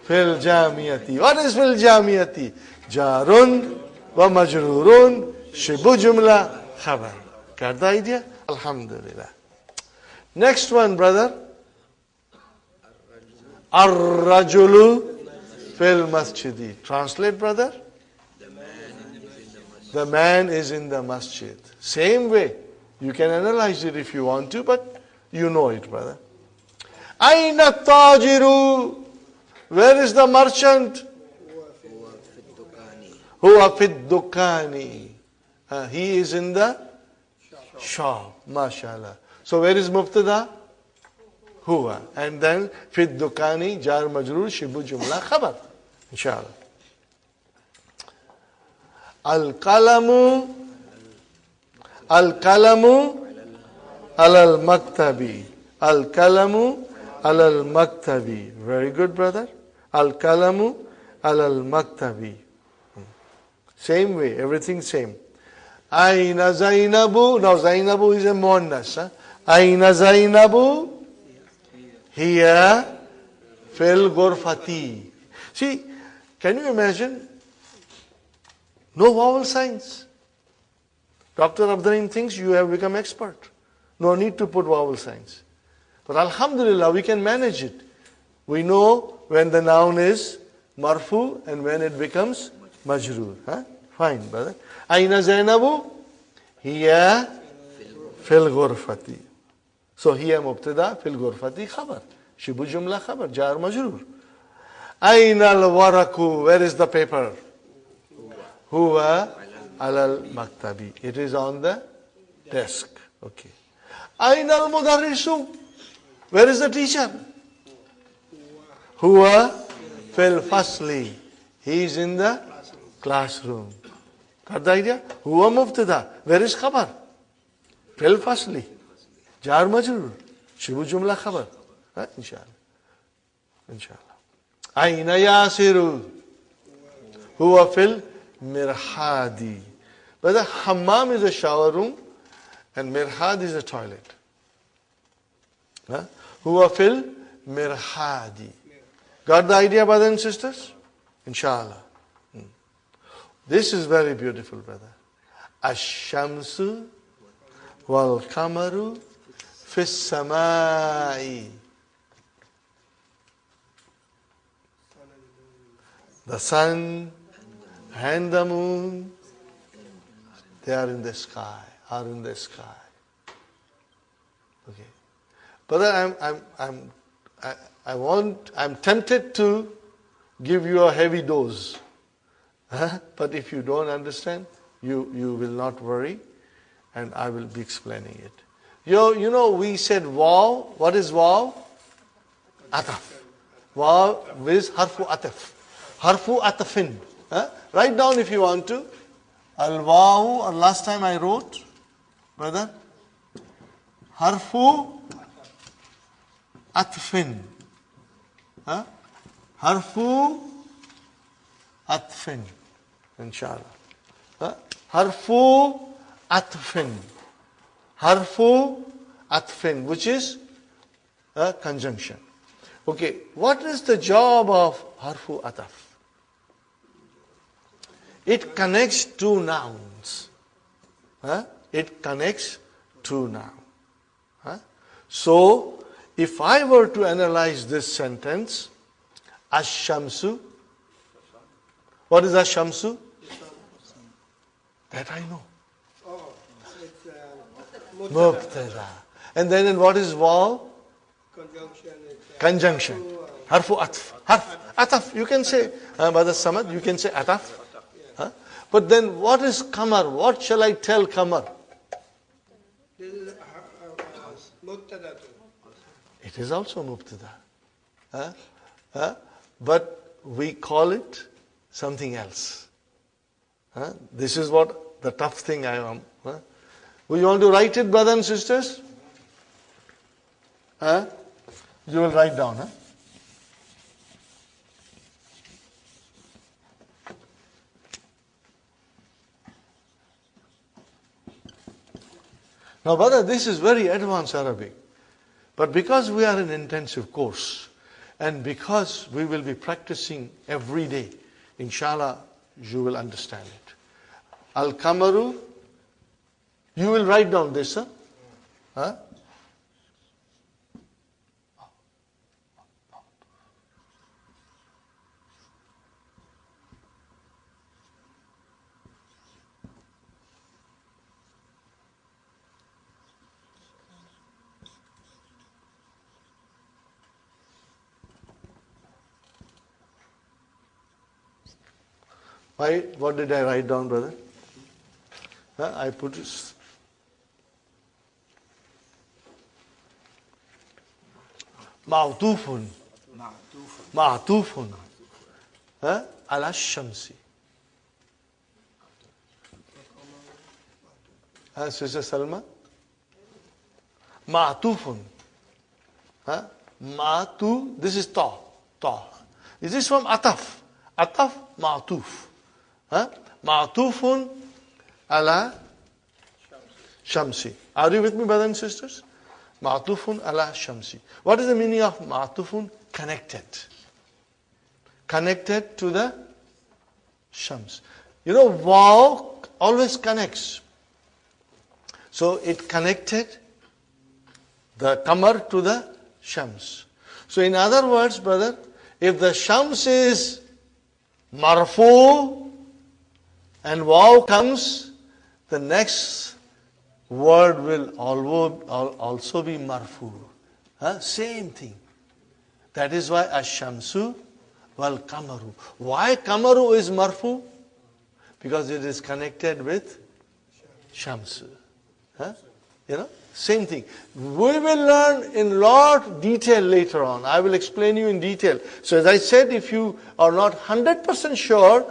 Fil jamiyati. What is fil jamiyati? Jarun wa majrurun shibu jumla khabar. Got the idea? Alhamdulillah. Next one, brother. Ar-rajulu fil masjidi. Translate, brother. The man is in the masjid. Same way. You can analyze it if you want to, but you know it, brother. Aina tajiru. Where is the merchant? Huwa fid dukani. He is in the shop. MashaAllah. So where is mubtada? Huwa. And then fid dukani, jar majroor, shibu jumla khabar. Inshallah. Al-kalamu alal maktabi. Al-kalamu alal maktabi. Very good, brother. Al-kalamu alal maktabi. Same way, everything same. Aina Zainabu. Now Zainabu is a muannas. Aina Zainabu. Hiya fil ghurfati. See, can you imagine? No vowel signs. Dr. Abdurrahim thinks you have become expert. No need to put vowel signs. But alhamdulillah, we can manage it. We know when the noun is marfu and when it becomes majroor. Fine, brother. Aina Zainabu? Hiya fil ghurfati. So hiya mubtada fil ghurfati khabar. Shibu jumla khabar. Jar majroor. Aina al-waraku? Where is the paper? Huwa alal maktabi. It is on the desk. Okay. Aina al-mudarrisu? Where is the teacher? Huwa fil fasli. He is in the classroom. Got the idea? Huwa mubtada. Where is khabar? Fil fasli. Jar majroor. Shibu jumla khabar. Inshallah. Aina yasiru? Huwa fil mirhadi. But the hammam is a shower room and mirhad is a toilet. Huwa fil mirhadi. Got the idea, brothers and sisters? Inshallah. This is very beautiful, brother. Ash-shamsu wal kamaru fis samai. The sun and the moon, they are in the sky, Okay. But I'm tempted to give you a heavy dose. But if you don't understand, you will not worry, and I will be explaining it. You know, we said waw. What is waw? Ataf. Waw is harfu ataf. Harfu atafin. Write down if you want to. Al-waw, or last time I wrote, brother. Harfu atfin. Harfu atfin. Inshallah. Harfu atfin. Harfu atfin, which is a conjunction. Okay, what is the job of harfu ataf? It connects two nouns. It connects two nouns. So, if I were to analyze this sentence, ash-shamsu, what is ash-shamsu? That I know. Oh, it's Mubtada. And then what is waw? conjunction. Conjunction. Harfu atf. Ataf, you can say, Brother Samad, you can say ataf. But then what is kamar? What shall I tell kamar? This is mubtada. It is also mubtada. But we call it something else. This is what the tough thing I am. We want to write it, brothers and sisters? You will write down. Now, brother, this is very advanced Arabic. But because we are in an intensive course, and because we will be practicing every day, inshallah, you will understand it. Al-Kamaru, you will write down this, huh? Why? What did I write down, brother? I put this. Ma'tufun. Ma'tufun. Ala shamsi. Sister Salma? Ma'tufun. Ma'tu, this is ta. Ta. Is this from ataf? Ataf, ma'tuf. Ma'tufun ala shamsi. Are you with me, brothers and sisters? Ma'tufun ala shamsi. What is the meaning of ma'tufun? Connected. Connected to the shams. You know, waw always connects. So it connected the qamar to the shams. So in other words, brother, if the shams is marfu and waw comes, the next word will also be marfu. Same thing. That is why ash-shamsu wal kamaru. Why kamaru is marfu? Because it is connected with shamsu. Same thing. We will learn in lot detail later on. I will explain you in detail. So as I said, if you are not 100% sure,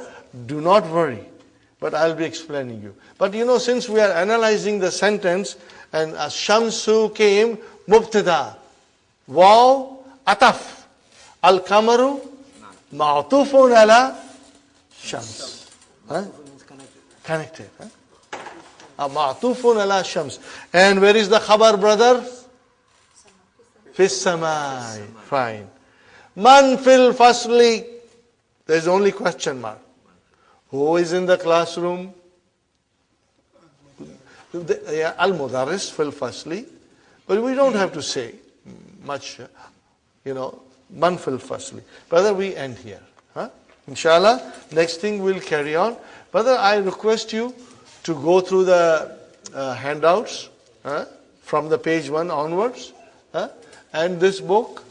do not worry. But I'll be explaining you. But since we are analyzing the sentence, and ash-shamsu came, mubtada, waw, ataf, al-kamaru, ma'tufun ala shams. Connected. Ma'tufun ala shams. And where is the khabar, brother? Fis samai. Fine. Man fil fasli. There is only question mark. Who is in the classroom? Al-Mudarris fil fasli. But we don't have to say much, man fil fasli. Brother, we end here. Huh? Inshallah, next thing we'll carry on. Brother, I request you to go through the handouts from the page 1 onwards, and this book.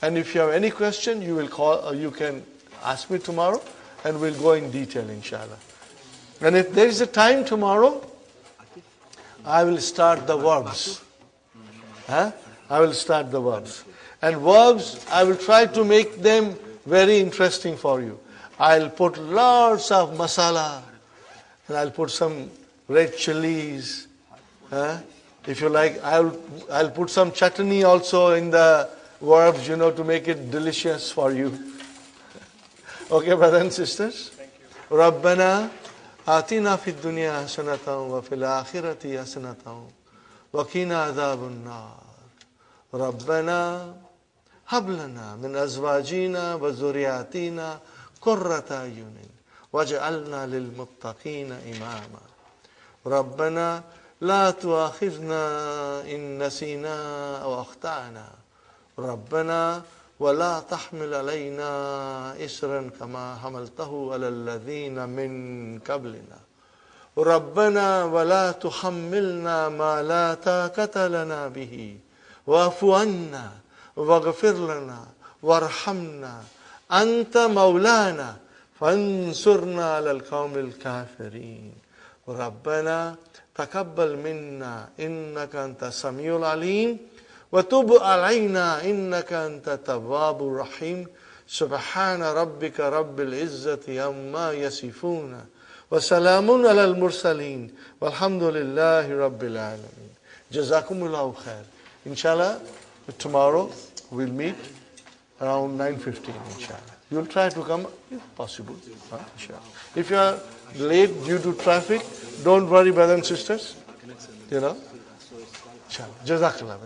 And if you have any question, you will call, or you can ask me tomorrow, and we'll go in detail, inshallah. And if there is a time tomorrow, I will start the verbs. I will start the verbs. And verbs, I will try to make them very interesting for you. I'll put lots of masala, and I'll put some red chilies. If you like, I'll put some chutney also in the verbs, to make it delicious for you. Okay, brothers and sisters? Thank you. Rabbana atina fid dunya hasanatan wa fil akhirati hasanatan wa qina adhabun nar. Rabbana hab lana min azwajina wa zurriyatina qurrata ayunin waj'alna lil muttaqina imama. Rabbana la tu'akhidhna in nasina aw akhtana. Rabbana ولا تحمل علينا إسرا كما حملته على الذين من قبلنا ربنا ولا تحملنا ما لا طاقة لنا به واعف عنا واغفر لنا وارحمنا أنت مولانا فانصرنا على القوم الكافرين ربنا تقبل منا إنك أنت السميع العليم وتب علينا إنك أنت التواب الرحيم سبحان ربك رب العزة عما يصفون وسلام على المرسلين والحمد لله رب العالمين. جزاكم الله خير. Inshallah, tomorrow we'll meet around 9:15. Inshallah, you'll try to come if possible. Inshallah. If you are late due to traffic, don't worry, brothers and sisters. Inshallah. Jazakallah.